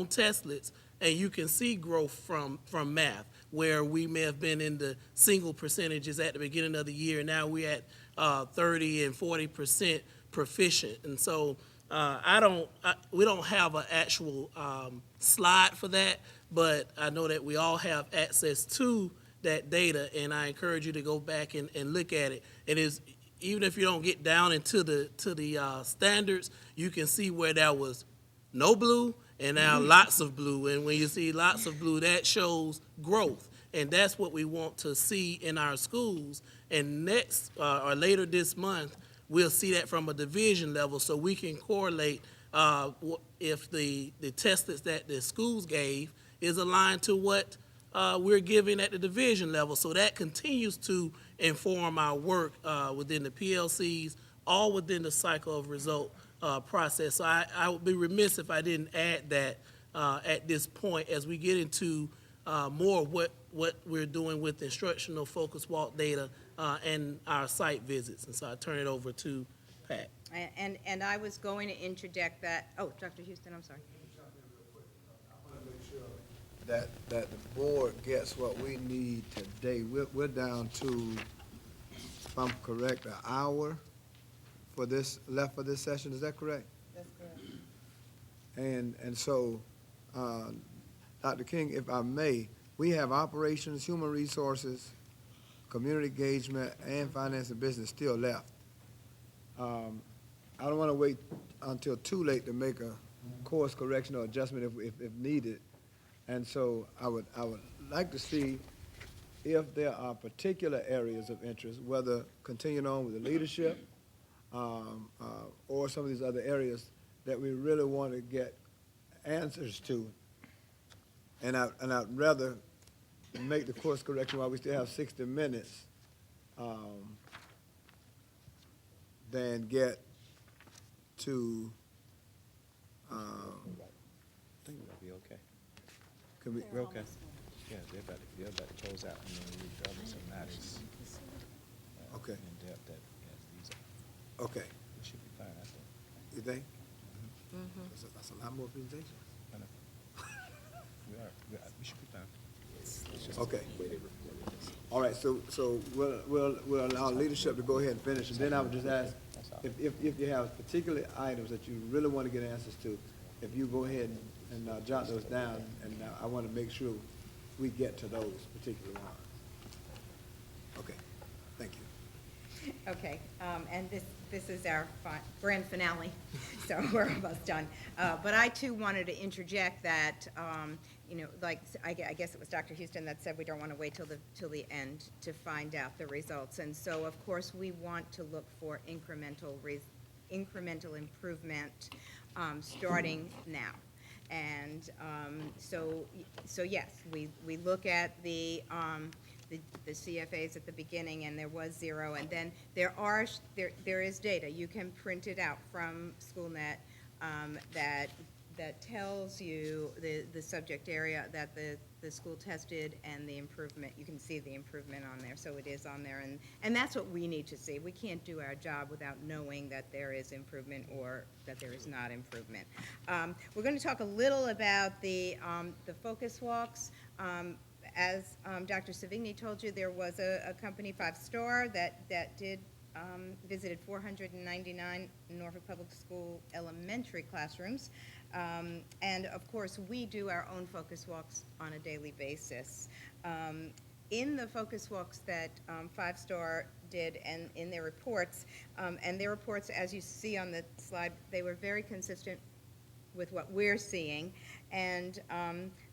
testlets, and you can see growth from math, where we may have been in the single percentages at the beginning of the year, and now we're at 30 and 40% proficient. And so we don't have an actual slide for that, but I know that we all have access to that data, and I encourage you to go back and look at it. It is, even if you don't get down into the standards, you can see where there was no blue and now lots of blue. And when you see lots of blue, that shows growth. And that's what we want to see in our schools. And next or later this month, we'll see that from a division level, so we can correlate if the tests that the schools gave is aligned to what we're giving at the division level. So that continues to inform our work within the PLCs, all within the cycle of result process. So I would be remiss if I didn't add that at this point as we get into more of what we're doing with instructional focus walk data and our site visits. And so I turn it over to Pat. And I was going to interject that, oh, Dr. Houston, I'm sorry. That the board gets what we need today. We're down to, if I'm correct, an hour left for this session. Is that correct? That's correct. And so, Dr. King, if I may, we have operations, human resources, community engagement, and finance and business still left. I don't want to wait until too late to make a course correction or adjustment if needed. And so I would like to see if there are particular areas of interest, whether continuing on with the leadership or some of these other areas that we really want to get answers to. And I'd rather make the course correction while we still have 60 minutes than get to I think we'll be okay. We're okay. Yeah, they're about to close out, and then we've done some matters. Okay. In depth that as these are. Okay. We should be fine, I think. You think? That's a lot more presentations. I know. We should be fine. Okay. All right, so we'll allow leadership to go ahead and finish, and then I would just ask, if you have particular items that you really want to get answers to, if you go ahead and jot those down, and I want to make sure we get to those particular ones. Okay, thank you. Okay, and this is our grand finale, so we're almost done. But I too wanted to interject that, like I guess it was Dr. Houston that said we don't want to wait till the end to find out the results. And so, of course, we want to look for incremental improvement starting now. And so yes, we look at the CFAs at the beginning, and there was 0, and then there is data. You can print it out from SchoolNet that tells you the subject area that the school tested and the improvement. You can see the improvement on there, so it is on there, and that's what we need to see. We can't do our job without knowing that there is improvement or that there is not improvement. We're going to talk a little about the focus walks. As Dr. Savigny told you, there was a company, 5 Star, that did visited 499 Norfolk Public School elementary classrooms. And of course, we do our own focus walks on a daily basis. In the focus walks that Five Star did and in their reports, as you see on the slide, they were very consistent with what we're seeing. And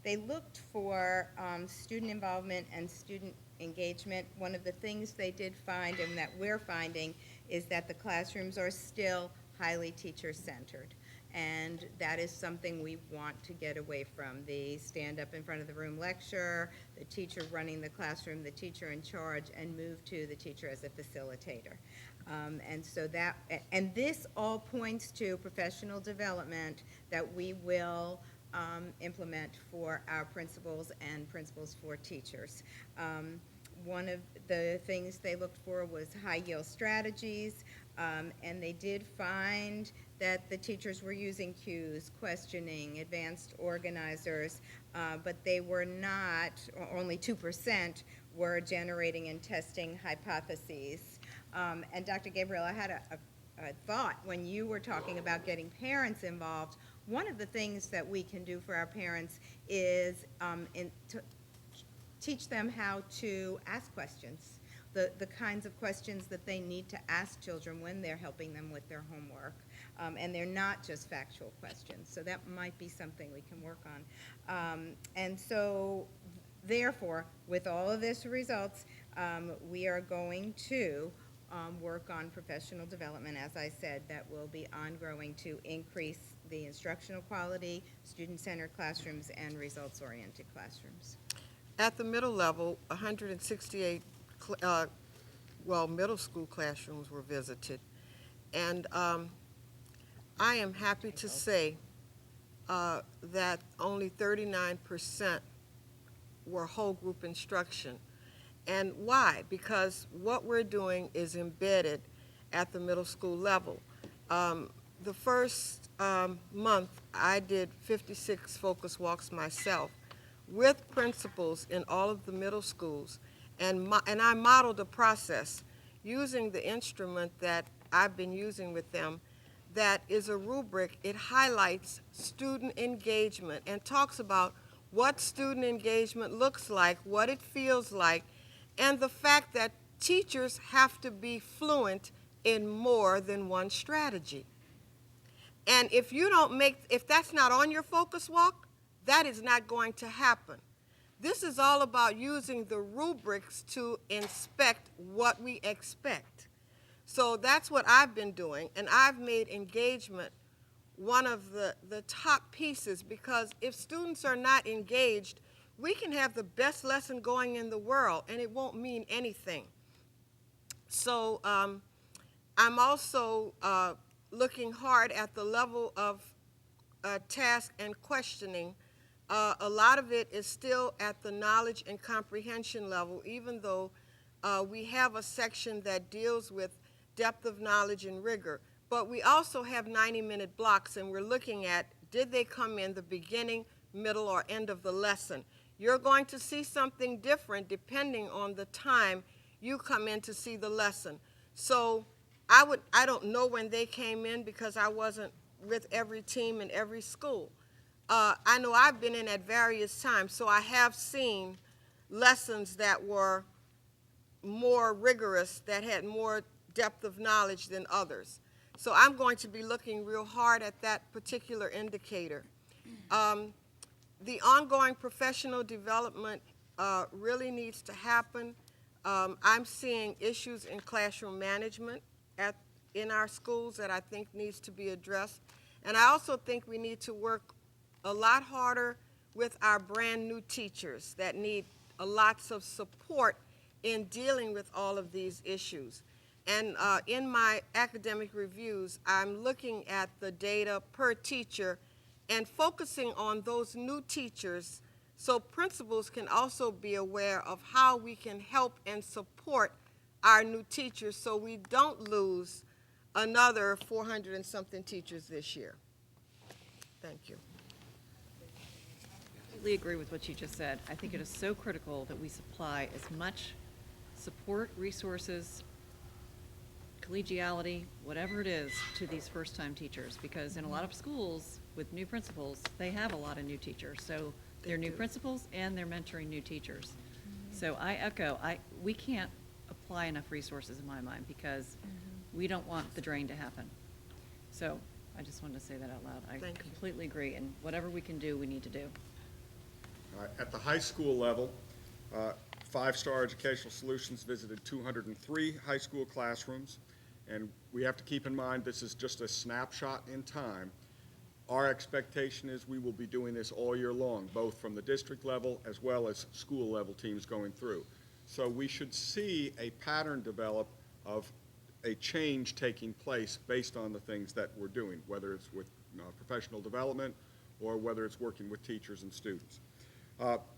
they looked for student involvement and student engagement. One of the things they did find and that we're finding is that the classrooms are still highly teacher-centered. And that is something we want to get away from. The stand up in front of the room lecture, the teacher running the classroom, the teacher in charge, and move to the teacher as a facilitator. And this all points to professional development that we will implement for our principals and principals for teachers. One of the things they looked for was high-yield strategies, and they did find that the teachers were using cues, questioning, advanced organizers, but they were not, only 2% were generating and testing hypotheses. And Dr. Gabriel, I had a thought when you were talking about getting parents involved. One of the things that we can do for our parents is to teach them how to ask questions, the kinds of questions that they need to ask children when they're helping them with their homework. And they're not just factual questions. So that might be something we can work on. And so, therefore, with all of this results, we are going to work on professional development, as I said, that will be ongoing to increase the instructional quality, student-centered classrooms, and results-oriented classrooms. At the middle level, 168 middle school classrooms were visited. And I am happy to say that only 39% were whole group instruction. And why? Because what we're doing is embedded at the middle school level. The first month, I did 56 focus walks myself with principals in all of the middle schools, and I modeled a process using the instrument that I've been using with them that is a rubric. It highlights student engagement and talks about what student engagement looks like, what it feels like, and the fact that teachers have to be fluent in more than one strategy. And if that's not on your focus walk, that is not going to happen. This is all about using the rubrics to inspect what we expect. So that's what I've been doing, and I've made engagement one of the top pieces, because if students are not engaged, we can have the best lesson going in the world, and it won't mean anything. So I'm also looking hard at the level of task and questioning. A lot of it is still at the knowledge and comprehension level, even though we have a section that deals with depth of knowledge and rigor. But we also have 90-minute blocks, and we're looking at, did they come in the beginning, middle, or end of the lesson? You're going to see something different depending on the time you come in to see the lesson. So I don't know when they came in because I wasn't with every team in every school. I know I've been in at various times, so I have seen lessons that were more rigorous, that had more depth of knowledge than others. So I'm going to be looking real hard at that particular indicator. The ongoing professional development really needs to happen. I'm seeing issues in classroom management in our schools that I think needs to be addressed. And I also think we need to work a lot harder with our brand new teachers that need lots of support in dealing with all of these issues. And in my academic reviews, I'm looking at the data per teacher and focusing on those new teachers so principals can also be aware of how we can help and support our new teachers so we don't lose another 400 and something teachers this year. Thank you. I completely agree with what you just said. I think it is so critical that we supply as much support, resources, collegiality, whatever it is, to these first-time teachers, because in a lot of schools with new principals, they have a lot of new teachers. So they're new principals and they're mentoring new teachers. So I echo, we can't apply enough resources in my mind because we don't want the drain to happen. So I just wanted to say that out loud. I completely agree, and whatever we can do, we need to do. At the high school level, Five Star Educational Solutions visited 203 high school classrooms, and we have to keep in mind this is just a snapshot in time. Our expectation is we will be doing this all year long, both from the district level as well as school level teams going through. So we should see a pattern develop of a change taking place based on the things that we're doing, whether it's with professional development or whether it's working with teachers and students.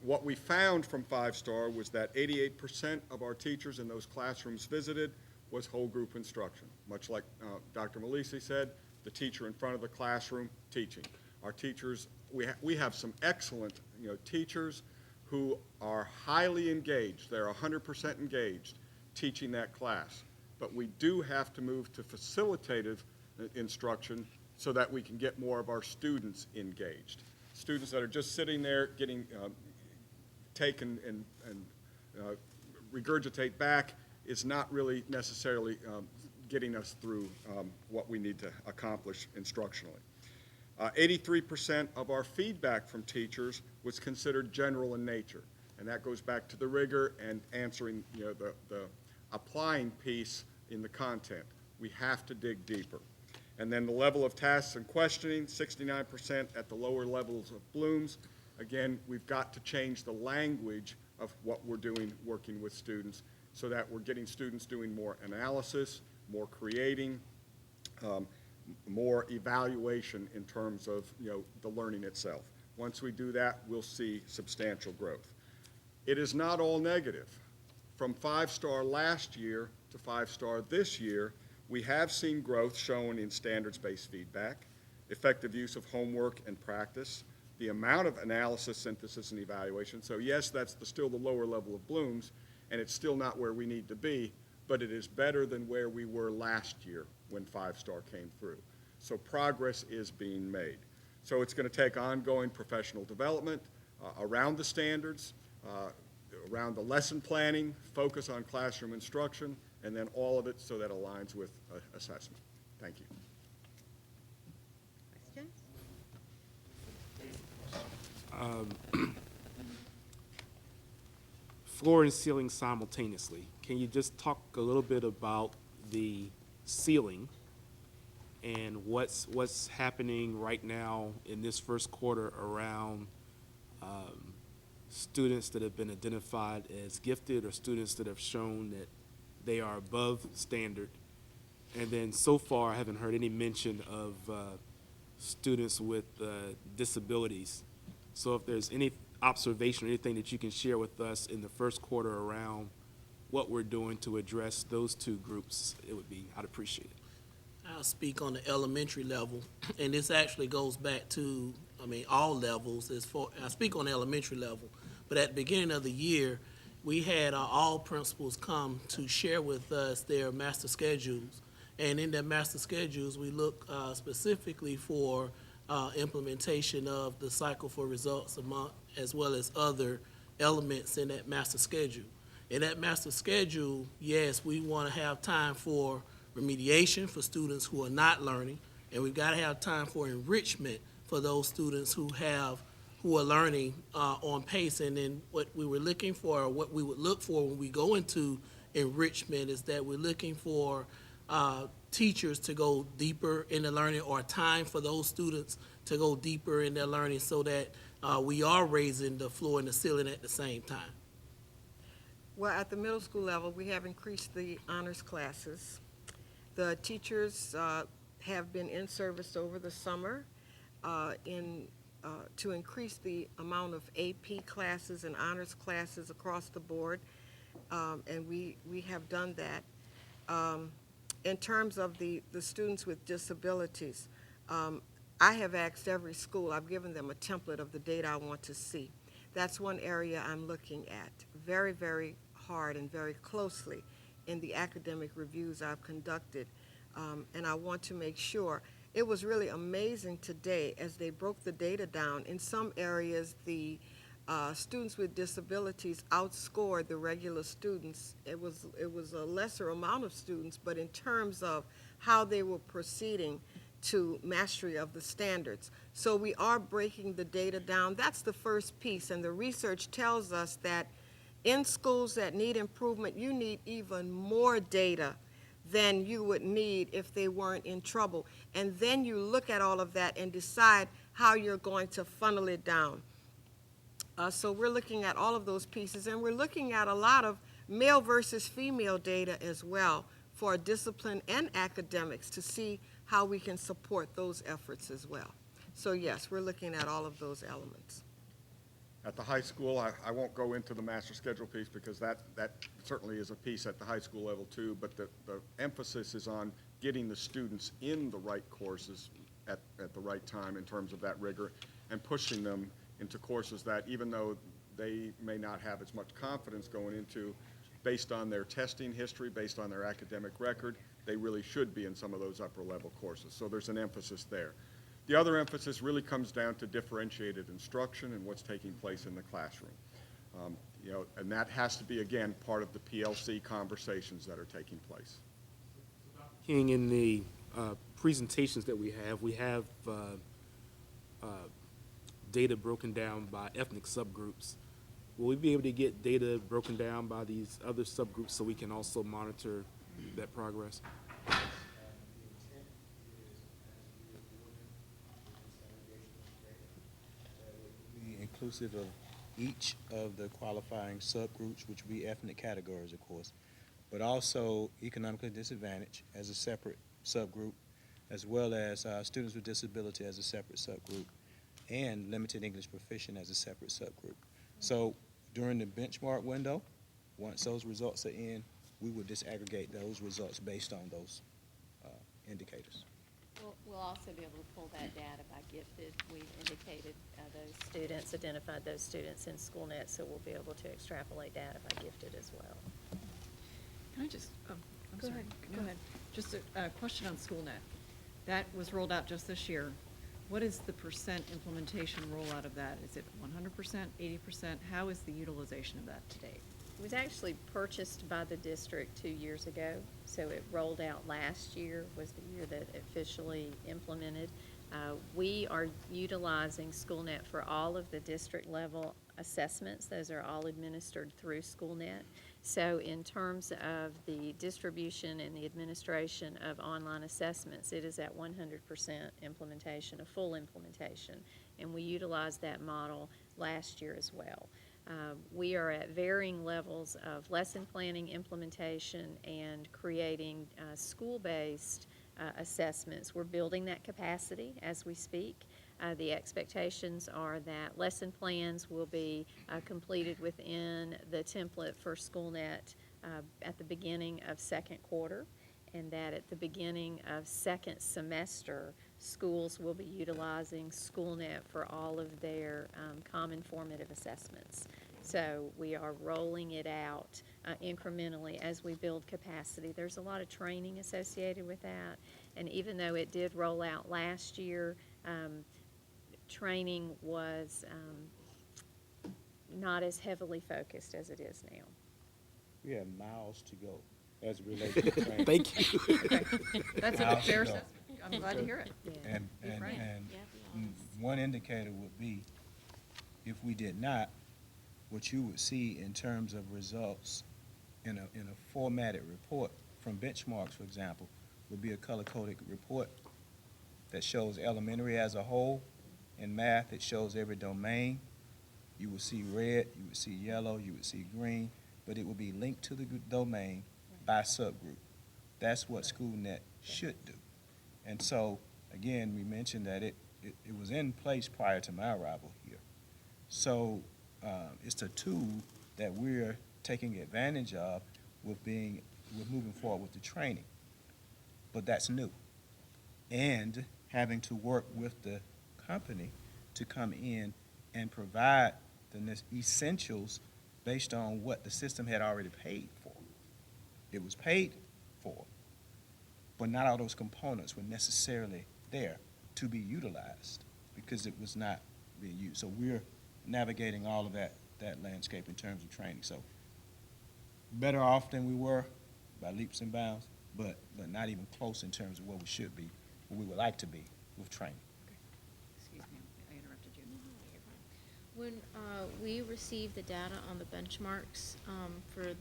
What we found from Five Star was that 88% of our teachers in those classrooms visited was whole group instruction. Much like Dr. Malisi said, the teacher in front of the classroom teaching. Our teachers, we have some excellent teachers who are highly engaged. They're 100% engaged teaching that class. But we do have to move to facilitative instruction so that we can get more of our students engaged. Students that are just sitting there getting taken and regurgitate back is not really necessarily getting us through what we need to accomplish instructionally. 83% of our feedback from teachers was considered general in nature, and that goes back to the rigor and answering the applying piece in the content. We have to dig deeper. And then the level of tasks and questioning, 69% at the lower levels of Bloom's. Again, we've got to change the language of what we're doing working with students so that we're getting students doing more analysis, more creating, more evaluation in terms of the learning itself. Once we do that, we'll see substantial growth. It is not all negative. From Five Star last year to Five Star this year, we have seen growth shown in standards-based feedback, effective use of homework and practice, the amount of analysis, synthesis, and evaluation. So yes, that's still the lower level of Bloom's, and it's still not where we need to be, but it is better than where we were last year when Five Star came through. So progress is being made. So it's going to take ongoing professional development around the standards, around the lesson planning, focus on classroom instruction, and then all of it so that aligns with assessment. Thank you. Questions? Floor and ceiling simultaneously. Can you just talk a little bit about the ceiling and what's happening right now in this first quarter around students that have been identified as gifted or students that have shown that they are above standard? And then so far, I haven't heard any mention of students with disabilities. So if there's any observation or anything that you can share with us in the first quarter around what we're doing to address those two groups, I'd appreciate it. I'll speak on the elementary level, and this actually goes back to, all levels. I speak on the elementary level, but at the beginning of the year, we had all principals come to share with us their master schedules. And in their master schedules, we look specifically for implementation of the cycle for results a month, as well as other elements in that master schedule. In that master schedule, yes, we want to have time for remediation for students who are not learning, and we've got to have time for enrichment for those students who are learning on pace. And then what we were looking for, or what we would look for when we go into enrichment, is that we're looking for teachers to go deeper in the learning, or time for those students to go deeper in their learning, so that we are raising the floor and the ceiling at the same time. Well, at the middle school level, we have increased the honors classes. The teachers have been in service over the summer to increase the amount of AP classes and honors classes across the board, and we have done that. In terms of the students with disabilities, I have asked every school, I've given them a template of the data I want to see. That's one area I'm looking at very, very hard and very closely, in the academic reviews I've conducted. And I want to make sure. It was really amazing today as they broke the data down. In some areas, the students with disabilities outscored the regular students. It was a lesser amount of students, but in terms of how they were proceeding to mastery of the standards. So we are breaking the data down. That's the first piece, and the research tells us that in schools that need improvement, you need even more data than you would need if they weren't in trouble. And then you look at all of that and decide how you're going to funnel it down. So we're looking at all of those pieces, and we're looking at a lot of male versus female data as well for discipline and academics to see how we can support those efforts as well. So yes, we're looking at all of those elements. At the high school, I won't go into the master schedule piece because that certainly is a piece at the high school level too, but the emphasis is on getting the students in the right courses at the right time in terms of that rigor, and pushing them into courses that, even though they may not have as much confidence going into, based on their testing history, based on their academic record, they really should be in some of those upper level courses. So there's an emphasis there. The other emphasis really comes down to differentiated instruction and what's taking place in the classroom. And that has to be, again, part of the PLC conversations that are taking place. King, in the presentations that we have data broken down by ethnic subgroups. Will we be able to get data broken down by these other subgroups so we can also monitor that progress? Be inclusive of each of the qualifying subgroups, which would be ethnic categories, of course, but also economically disadvantaged as a separate subgroup, as well as students with disability as a separate subgroup, and limited English proficient as a separate subgroup. So during the benchmark window, once those results are in, we will disaggregate those results based on those indicators. We'll also be able to pull that data by gifted. We've indicated those students, identified those students in SchoolNet, so we'll be able to extrapolate data by gifted as well. Can I just, I'm Go sorry. ahead. Go ahead. Just a question on SchoolNet. That was rolled out just this year. What is the percent implementation rollout of that? Is it 100%, 80%? How is the utilization of that to date? It was actually purchased by the district 2 years ago, so it rolled out last year, was the year that officially implemented. We are utilizing SchoolNet for all of the district level assessments. Those are all administered through SchoolNet. So in terms of the distribution and the administration of online assessments, it is at 100% implementation, a full implementation, and we utilized that model last year as well. We are at varying levels of lesson planning implementation and creating school-based assessments. We're building that capacity as we speak. The expectations are that lesson plans will be completed within the template for SchoolNet at the beginning of second quarter, and that at the beginning of second semester, schools will be utilizing SchoolNet for all of their common formative assessments. So we are rolling it out incrementally as we build capacity. There's a lot of training associated with that, and even though it did roll out last year, training was not as heavily focused as it is now. We have miles to go as it relates to training. Thank you. Okay. That's a fair assessment. I'm glad to hear it. Yeah. And Right. one indicator would be, if we did not, what you would see in terms of results in a formatted report from benchmarks, for example, would be a color-coded report that shows elementary as a whole. In math, it shows every domain. You would see red, you would see yellow, you would see green, but it would be linked to the domain by subgroup. That's what SchoolNet should do. And so, again, we mentioned that it was in place prior to my arrival here. So it's a tool that we're taking advantage of with moving forward with the training. But that's new. And having to work with the company to come in and provide the essentials based on what the system had already paid for. it was paid for, but not all those components were necessarily there to be utilized because it was not being used. So we're navigating all of that landscape in terms of training. So better off than we were by leaps and bounds, but not even close in terms of where we should be, where we would like to be with training. Excuse me, I interrupted you. When we receive the data on the benchmarks for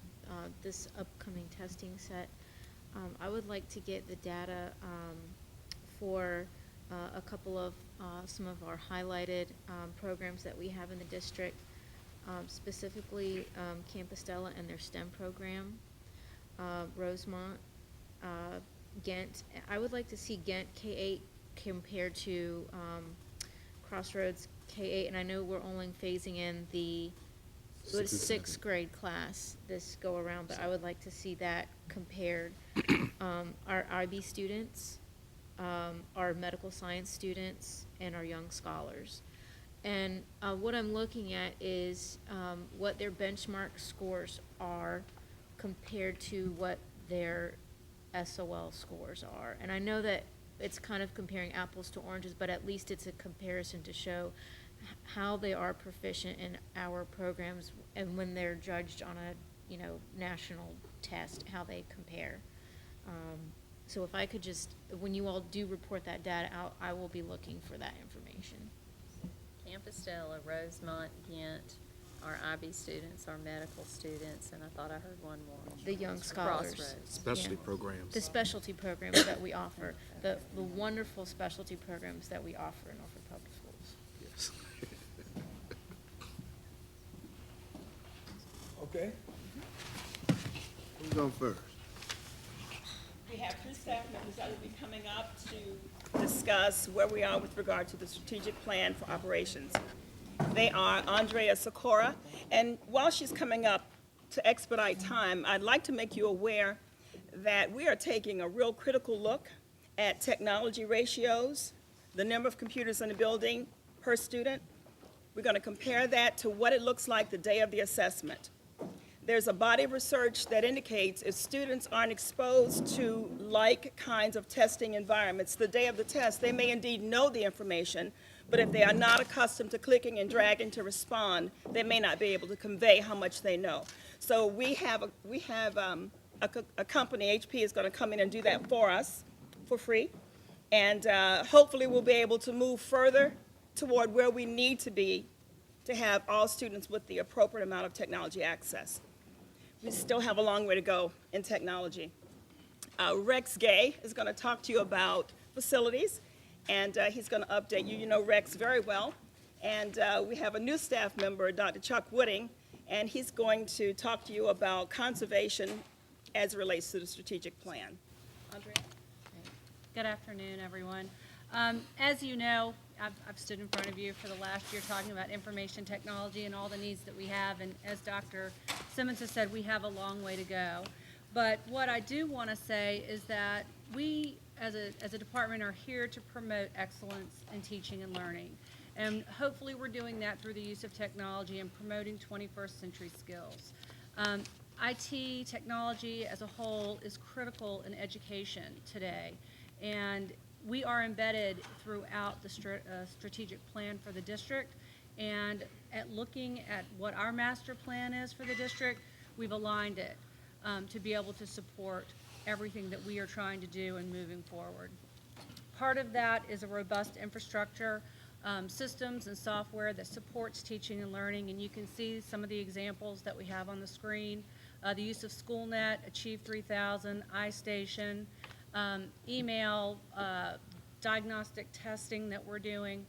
this upcoming testing set, I would like to get the data for a couple of some of our highlighted programs that we have in the district, specifically Campostella and their STEM program, Rosemont, Ghent. I would like to see Ghent K-8 compared to Crossroads K-8, and I know we're only phasing in the sixth grade class this go around, but I would like to see that compared. Our IB students, our medical science students, and our young scholars. And what I'm looking at is what their benchmark scores are compared to what their SOL scores are. And I know that it's kind of comparing apples to oranges, but at least it's a comparison to show how they are proficient in our programs and when they're judged on a national test, how they compare. So if I could just, when you all do report that data out, I will be looking for that information. Campostella, Rosemont, Ghent, our IB students, our medical students, and I thought I heard one more. The young scholars. Crossroads. Specialty programs. The specialty programs that we offer, the wonderful specialty programs that we offer in Norfolk Public Schools. Yes. Okay. Who's going first? We have two staff members that will be coming up to discuss where we are with regard to the strategic plan for operations. They are Andrea Sikora, and while she's coming up to expedite time, I'd like to make you aware that we are taking a real critical look at technology ratios, the number of computers in the building per student. We're going to compare that to what it looks like the day of the assessment. There's a body of research that indicates if students aren't exposed to like kinds of testing environments the day of the test, they may indeed know the information, but if they are not accustomed to clicking and dragging to respond, they may not be able to convey how much they know. So we have a company, HP, is going to come in and do that for us for free, and hopefully we'll be able to move further toward where we need to be to have all students with the appropriate amount of technology access. We still have a long way to go in technology. Rex Gay is going to talk to you about facilities, and he's going to update you. You know Rex very well. And we have a new staff member, Dr. Chuck Wooding, and he's going to talk to you about conservation as it relates to the strategic plan. Andrea? Good afternoon, everyone. As you know, I've stood in front of you for the last year talking about information technology and all the needs that we have, and as Dr. Simmons has said, we have a long way to go. But what I do want to say is that we, as a department, are here to promote excellence in teaching and learning. And hopefully we're doing that through the use of technology and promoting 21st century skills. IT, technology as a whole, is critical in education today. And we are embedded throughout the strategic plan for the district, and at looking at what our master plan is for the district, we've aligned it to be able to support everything that we are trying to do and moving forward. Part of that is a robust infrastructure, systems and software that supports teaching and learning, and you can see some of the examples that we have on the screen. The use of SchoolNet, Achieve 3000, iStation, email, diagnostic testing that we're doing.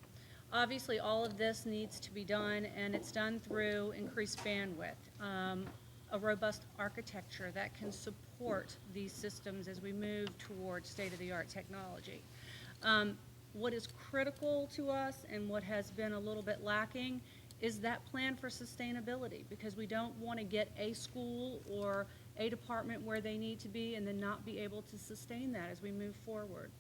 Obviously, all of this needs to be done, and it's done through increased bandwidth, a robust architecture that can support these systems as we move towards state-of-the-art technology. What is critical to us and what has been a little bit lacking is that plan for sustainability, because we don't want to get a school or a department where they need to be and then not be able to sustain that as we move forward.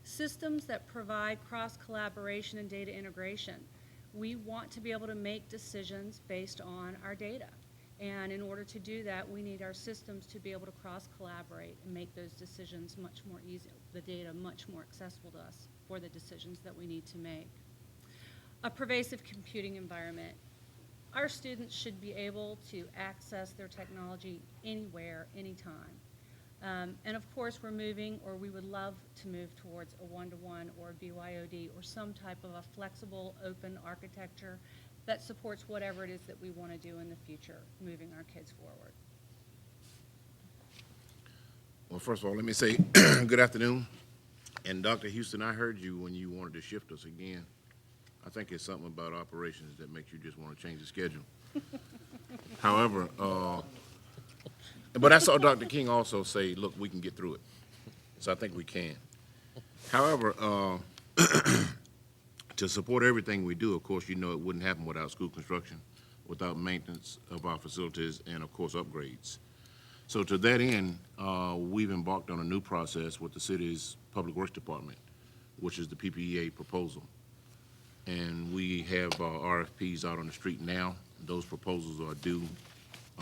Systems that provide cross-collaboration and data integration. We want to be able to make decisions based on our data. And in order to do that, we need our systems to be able to cross-collaborate and make those decisions much more easy, the data much more accessible to us for the decisions that we need to make. A pervasive computing environment. Our students should be able to access their technology anywhere, anytime. And of course, we're moving, or we would love to move towards a one-to-one or a BYOD or some type of a flexible, open architecture that supports whatever it is that we want to do in the future, moving our kids forward. Well, first of all, let me say good afternoon. And Dr. Houston, I heard you when you wanted to shift us again. I think it's something about operations that makes you just want to change the schedule. However, but I saw Dr. King also say, look, we can get through it. So I think we can. However, to support everything we do, of course, you know it wouldn't happen without school construction, without maintenance of our facilities, and of course, upgrades. So to that end, we've embarked on a new process with the city's Public Works Department, which is the PPEA proposal. And we have RFPs out on the street now. Those proposals are due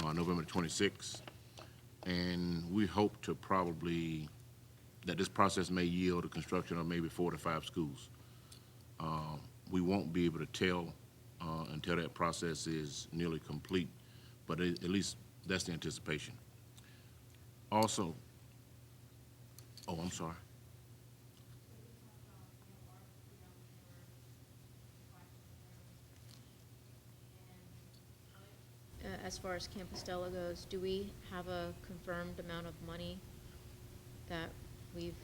November 26th. And we hope to probably, that this process may yield a construction of maybe 4 to 5 schools. We won't be able to tell until that process is nearly complete, but at least that's the anticipation. Also, oh, I'm sorry. As far as Campostella goes, do we have a confirmed amount of money that we've?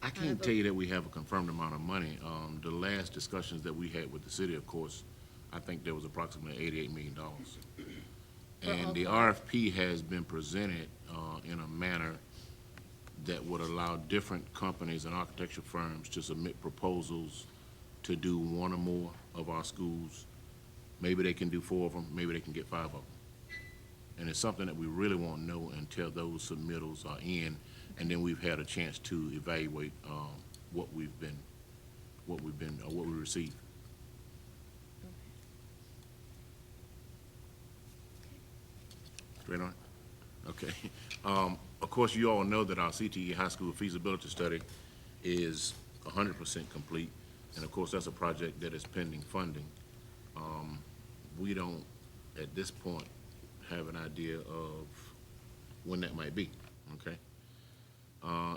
I can't tell you that we have a confirmed amount of money. The last discussions that we had with the city, of course, I think there was approximately $88 million. And the RFP has been presented in a manner that would allow different companies and architecture firms to submit proposals to do 1 or more of our schools. Maybe they can do 4 of them, maybe they can get 5 of them. And it's something that we really won't know until those submittals are in, and then we've had a chance to evaluate what we received. Straight on? Okay. Of course, you all know that our CTE high school feasibility study is 100% complete, and of course, that's a project that is pending funding. We don't, at this point, have an idea of when that might be, okay?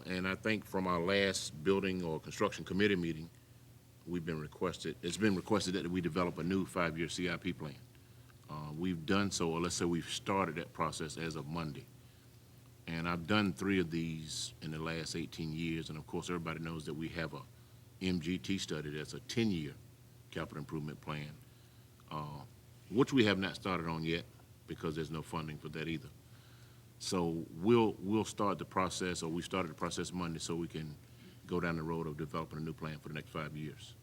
And I think from our last building or construction committee meeting, it's been requested that we develop a new 5-year CIP plan. We've done so, or let's say we've started that process as of Monday. And I've done 3 of these in the last 18 years, and of course, everybody knows that we have a MGT study that's a 10-year capital improvement plan, which we have not started on yet because there's no funding for that either. So we'll start the process, or we started the process Monday, so we can go down the road of developing a new plan for the next 5 years.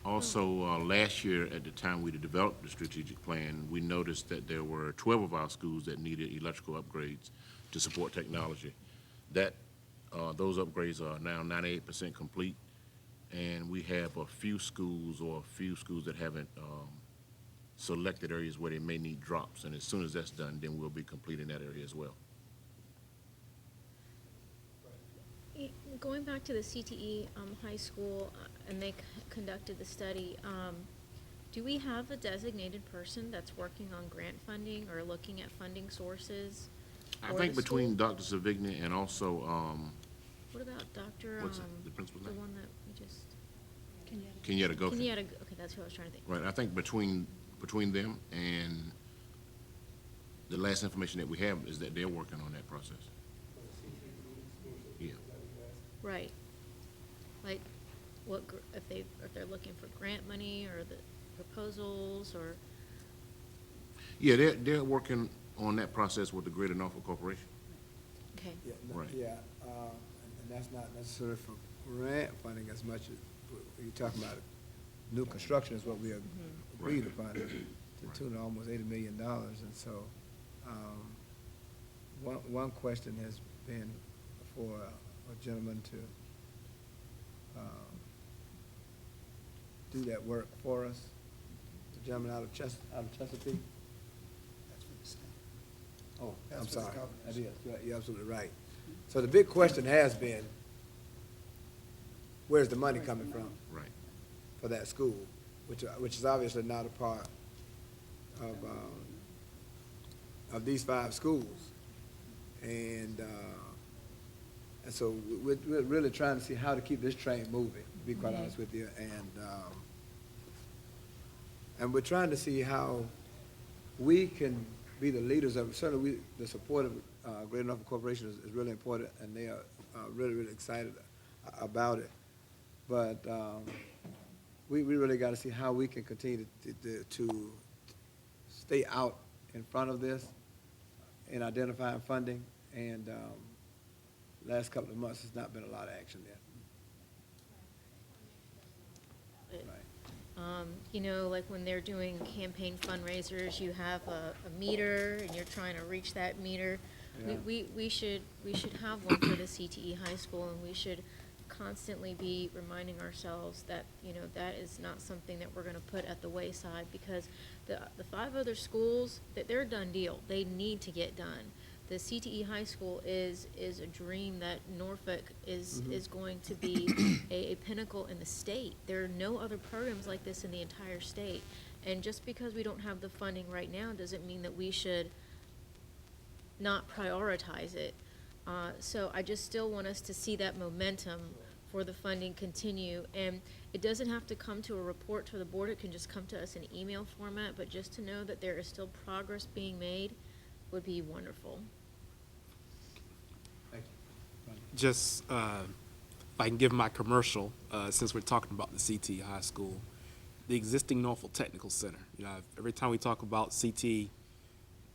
Also, last year, at the time we developed the strategic plan, we noticed that there were 12 of our schools that needed electrical upgrades to support technology. Those upgrades are now 98% complete, and we have a few schools that haven't selected areas where they may need drops, and as soon as that's done, then we'll be completing that area as well. Going back to the CTE high school, and they conducted the study, do we have a designated person that's working on grant funding or looking at funding sources? I think between Dr. Savigny and also, what about Dr. what's the principal's name? The one that we just. Kenyatta Gokin. Kenyatta, okay, that's who I was trying to think. Right, I think between them and the last information that we have is that they're working on that process. Yeah. Right. Like, if they're looking for grant money or the proposals or? Yeah, they're working on that process with the Greater Norfolk Corporation. Okay. Yeah, Right. Yeah, and that's not necessarily for grant funding as much as, you're talking about new construction is what we have agreed upon, to the tune of almost $80 million. And so, one question has been for a gentleman to do that work for us, to the gentleman out of Chesapeake? That's what it's saying. Oh, That's I'm what the sorry. governor That said. is, you're absolutely right. So the big question has been, where's the money coming from Right. for that school? Which is obviously not a part of these 5 schools. And so we're really trying to see how to keep this train moving, to be quite honest with you. And we're trying to see how we can be the leaders of, certainly the support of Greater Norfolk Corporation is really important, and they are really, really excited about it. But we really got to see how we can continue to stay out in front of this in identifying funding. And last couple of months, there's not been a lot of action there. You know, like when they're doing campaign fundraisers, you have a meter and you're trying to reach that meter. Yeah. We should have one for the CTE high school, and we should constantly be reminding ourselves that, you know, that is not something that we're gonna put at the wayside, because the 5 other schools, that they're a done deal. They need to get done. The CTE high school is a dream that Norfolk is going to be a pinnacle in the state. There are no other programs like this in the entire state. And just because we don't have the funding right now doesn't mean that we should not prioritize it. So I just still want us to see that momentum for the funding continue. And it doesn't have to come to a report to the board. It can just come to us in email format. But just to know that there is still progress being made would be wonderful. Just, if I can give my commercial, since we're talking about the CT High School, the existing Norfolk Technical Center. You know, every time we talk about CT,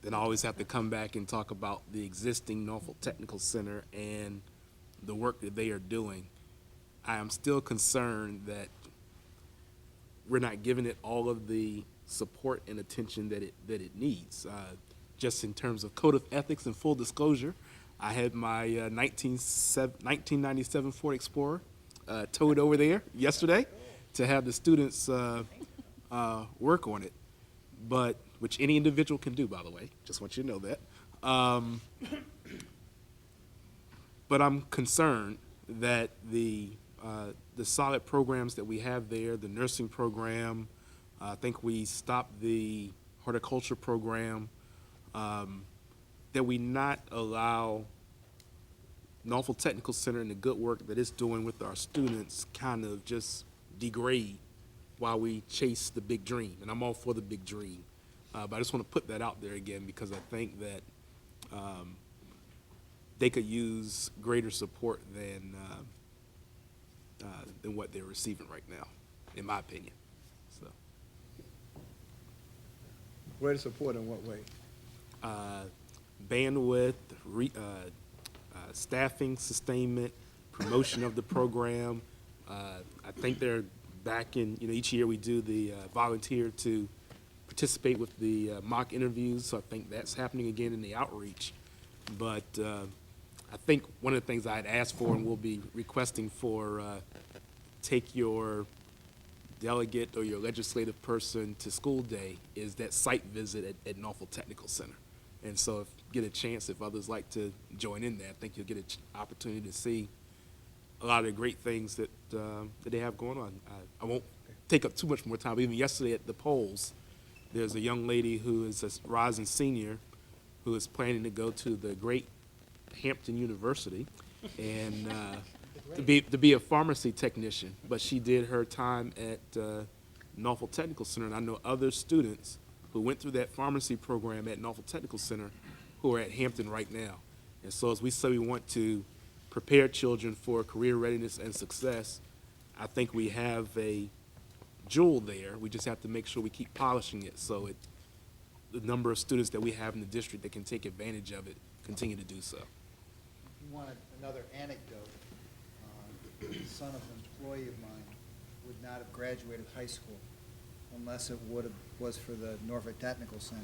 then I always have to come back and talk about the existing Norfolk Technical Center and the work that they are doing. I am still concerned that we're not giving it all of the support and attention that it needs. Just in terms of code of ethics and full disclosure, I had my 1997 Ford Explorer towed over there yesterday to have the students work on it, but which any individual can do, by the way. Just want you to know that. But I'm concerned that the solid programs that we have there, the nursing program, I think we stopped the horticulture program, that we not allow Norfolk Technical Center and the good work that it's doing with our students kind of just degrade while we chase the big dream. And I'm all for the big dream. But I just want to put that out there again, because I think that they could use greater support than what they're receiving right now, in my opinion. So, Greater support in what way? bandwidth, staffing, sustainment, promotion of the program. I think they're back in, you know, each year we do the volunteer to participate with the mock interviews, so I think that's happening again in the outreach. But I think one of the things I'd asked for and we'll be requesting for, take your delegate or your legislative person to school day is that site visit at Norfolk Technical Center. And so if you get a chance, if others like to join in there, I think you'll get an opportunity to see a lot of the great things that they have going on. I won't take up too much more time. Even yesterday at the polls, there's a young lady who is a rising senior who is planning to go to the great Hampton University and to be a pharmacy technician. But she did her time at Norfolk Technical Center, and I know other students who went through that pharmacy program at Norfolk Technical Center who are at Hampton right now. And so as we say we want to prepare children for career readiness and success, I think we have a jewel there. We just have to make sure we keep polishing it so the number of students that we have in the district that can take advantage of it continue to do so. If you want another anecdote, the son of an employee of mine would not have graduated high school unless it was for the Norfolk Technical Center.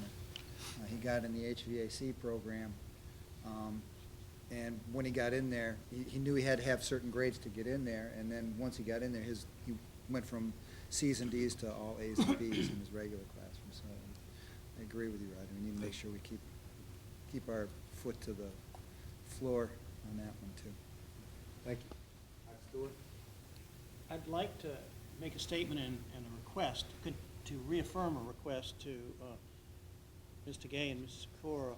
He got in the HVAC program, and when he got in there, he knew he had to have certain grades to get in there, and then once he got in there, he went from C's and D's to all A's and B's in his regular classroom. So I agree with you, Roger. We need to make sure we keep our foot to the floor on that one, too. Thank you. Stewart? I'd like to make a statement and a request, to reaffirm a request to Mr. Gay and Mrs. Sikora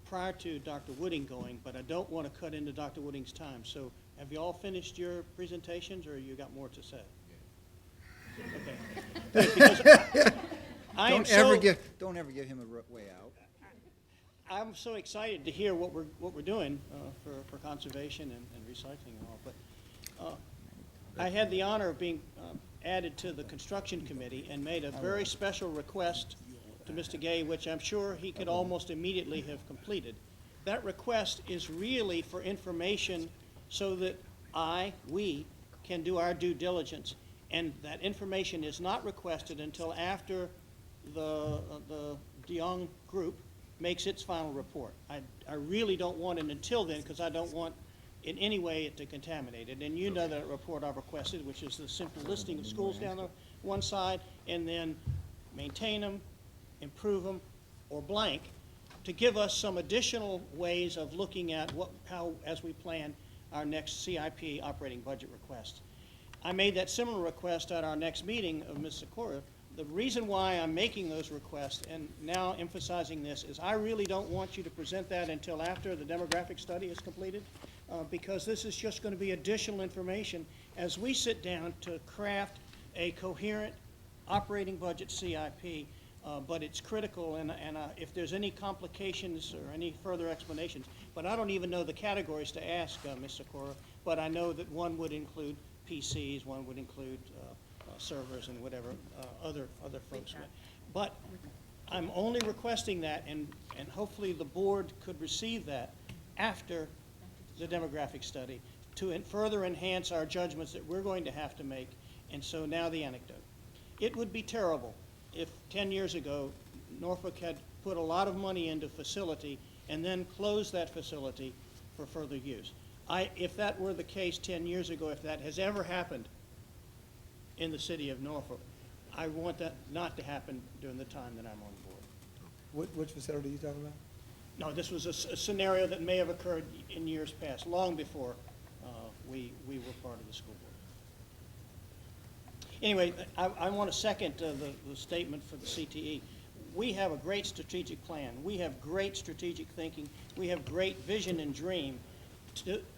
prior to Dr. Wooding going, but I don't want to cut into Dr. Wooding's time. So have you all finished your presentations, or you got more to say? Okay. Because Don't ever give him a way out. I'm so excited to hear what we're doing for conservation and recycling and all, but I had the honor of being added to the construction committee and made a very special request to Mr. Gay, which I'm sure he could almost immediately have completed. That request is really for information so that we can do our due diligence, and that information is not requested until after the DeYoung group makes its final report. I really don't want it until then, because I don't want in any way it to contaminate it. And you know that report I've requested, which is the simple listing of schools down the one side, and then maintain them, improve them, or blank, to give us some additional ways of looking at how, as we plan our next CIP operating budget request. I made that similar request at our next meeting of Ms. Sikora. The reason why I'm making those requests and now emphasizing this is I really don't want you to present that until after the demographic study is completed, because this is just going to be additional information as we sit down to craft a coherent operating budget CIP. But it's critical, and if there's any complications or any further explanations, but I don't even know the categories to ask Ms. Sikora, but I know that one would include PCs, one would include servers and whatever other folks. But I'm only requesting that, and hopefully the board could receive that after the demographic study to further enhance our judgments that we're going to have to make. And so now the anecdote. It would be terrible if 10 years ago Norfolk had put a lot of money into facility and then closed that facility for further use. If that were the case 10 years ago, if that has ever happened in the city of Norfolk, I want that not to happen during the time that I'm on board. Which facility are you talking about? No, this was a scenario that may have occurred in years past, long before we were part of the school board. Anyway, I want to second the statement for the CTE. We have a great strategic plan. We have great strategic thinking. We have great vision and dream.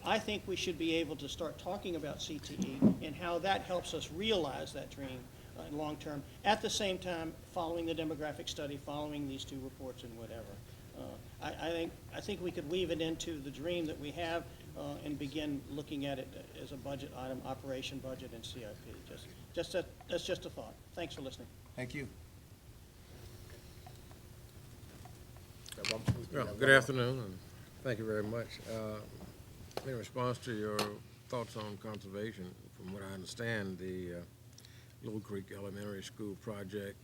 I think we should be able to start talking about CTE and how that helps us realize that dream in long term, at the same time following the demographic study, following these two reports and whatever. I think we could weave it into the dream that we have and begin looking at it as a budget item, operation budget and CIP. That's just a thought. Thanks for listening. Thank you. Good afternoon, and thank you very much. In response to your thoughts on conservation, from what I understand, the Little Creek Elementary School project,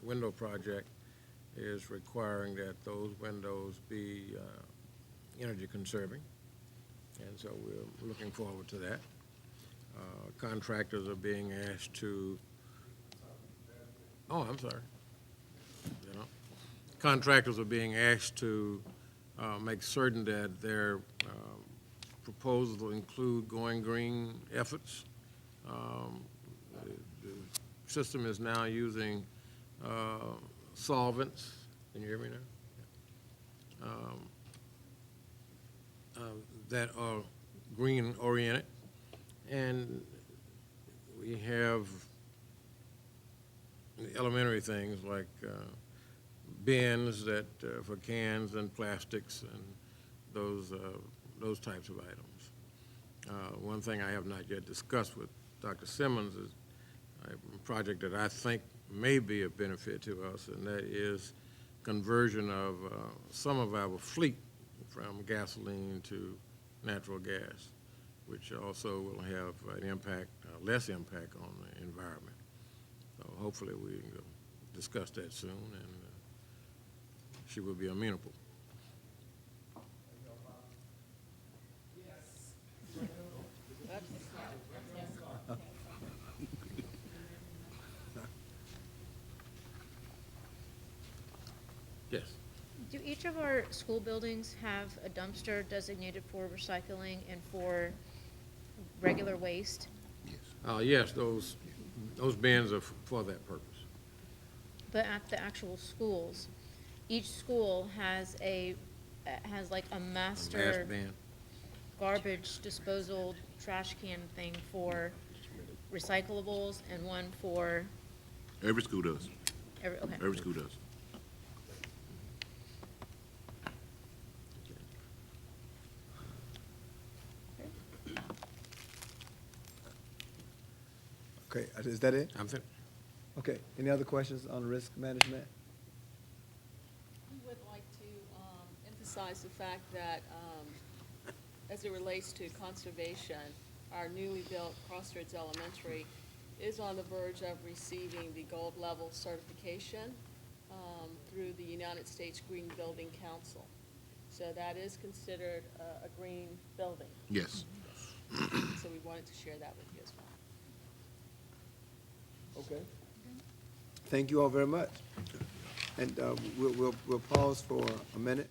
window project, is requiring that those windows be energy conserving, and so we're looking forward to that. Contractors are being asked to, I'm sorry. Contractors are being asked to make certain that their proposals will include going green efforts. The system is now using solvents. Can you hear me now? That are green oriented, and we have elementary things like bins that for cans and plastics and those types of items. One thing I have not yet discussed with Dr. Simmons is a project that I think may be of benefit to us, and that is conversion of some of our fleet from gasoline to natural gas, which also will have an impact, less impact on the environment. So hopefully we can discuss that soon, and she will be amenable. Do each of our school buildings have a dumpster designated for recycling and for regular waste? Yes, those bins are for that purpose. But at the actual schools, each school has like a master bin. garbage disposal trash can thing for recyclables and one for Every school does. okay. Every school does. Okay, is that it? I'm finished. Okay, any other questions on risk management? We would like to emphasize the fact that, as it relates to conservation, our newly built Crossroads Elementary is on the verge of receiving the gold level certification through the United States Green Building Council. So that is considered a green building. Yes. So we wanted to share that with you as well. Okay. Thank you all very much. And we'll pause for a minute.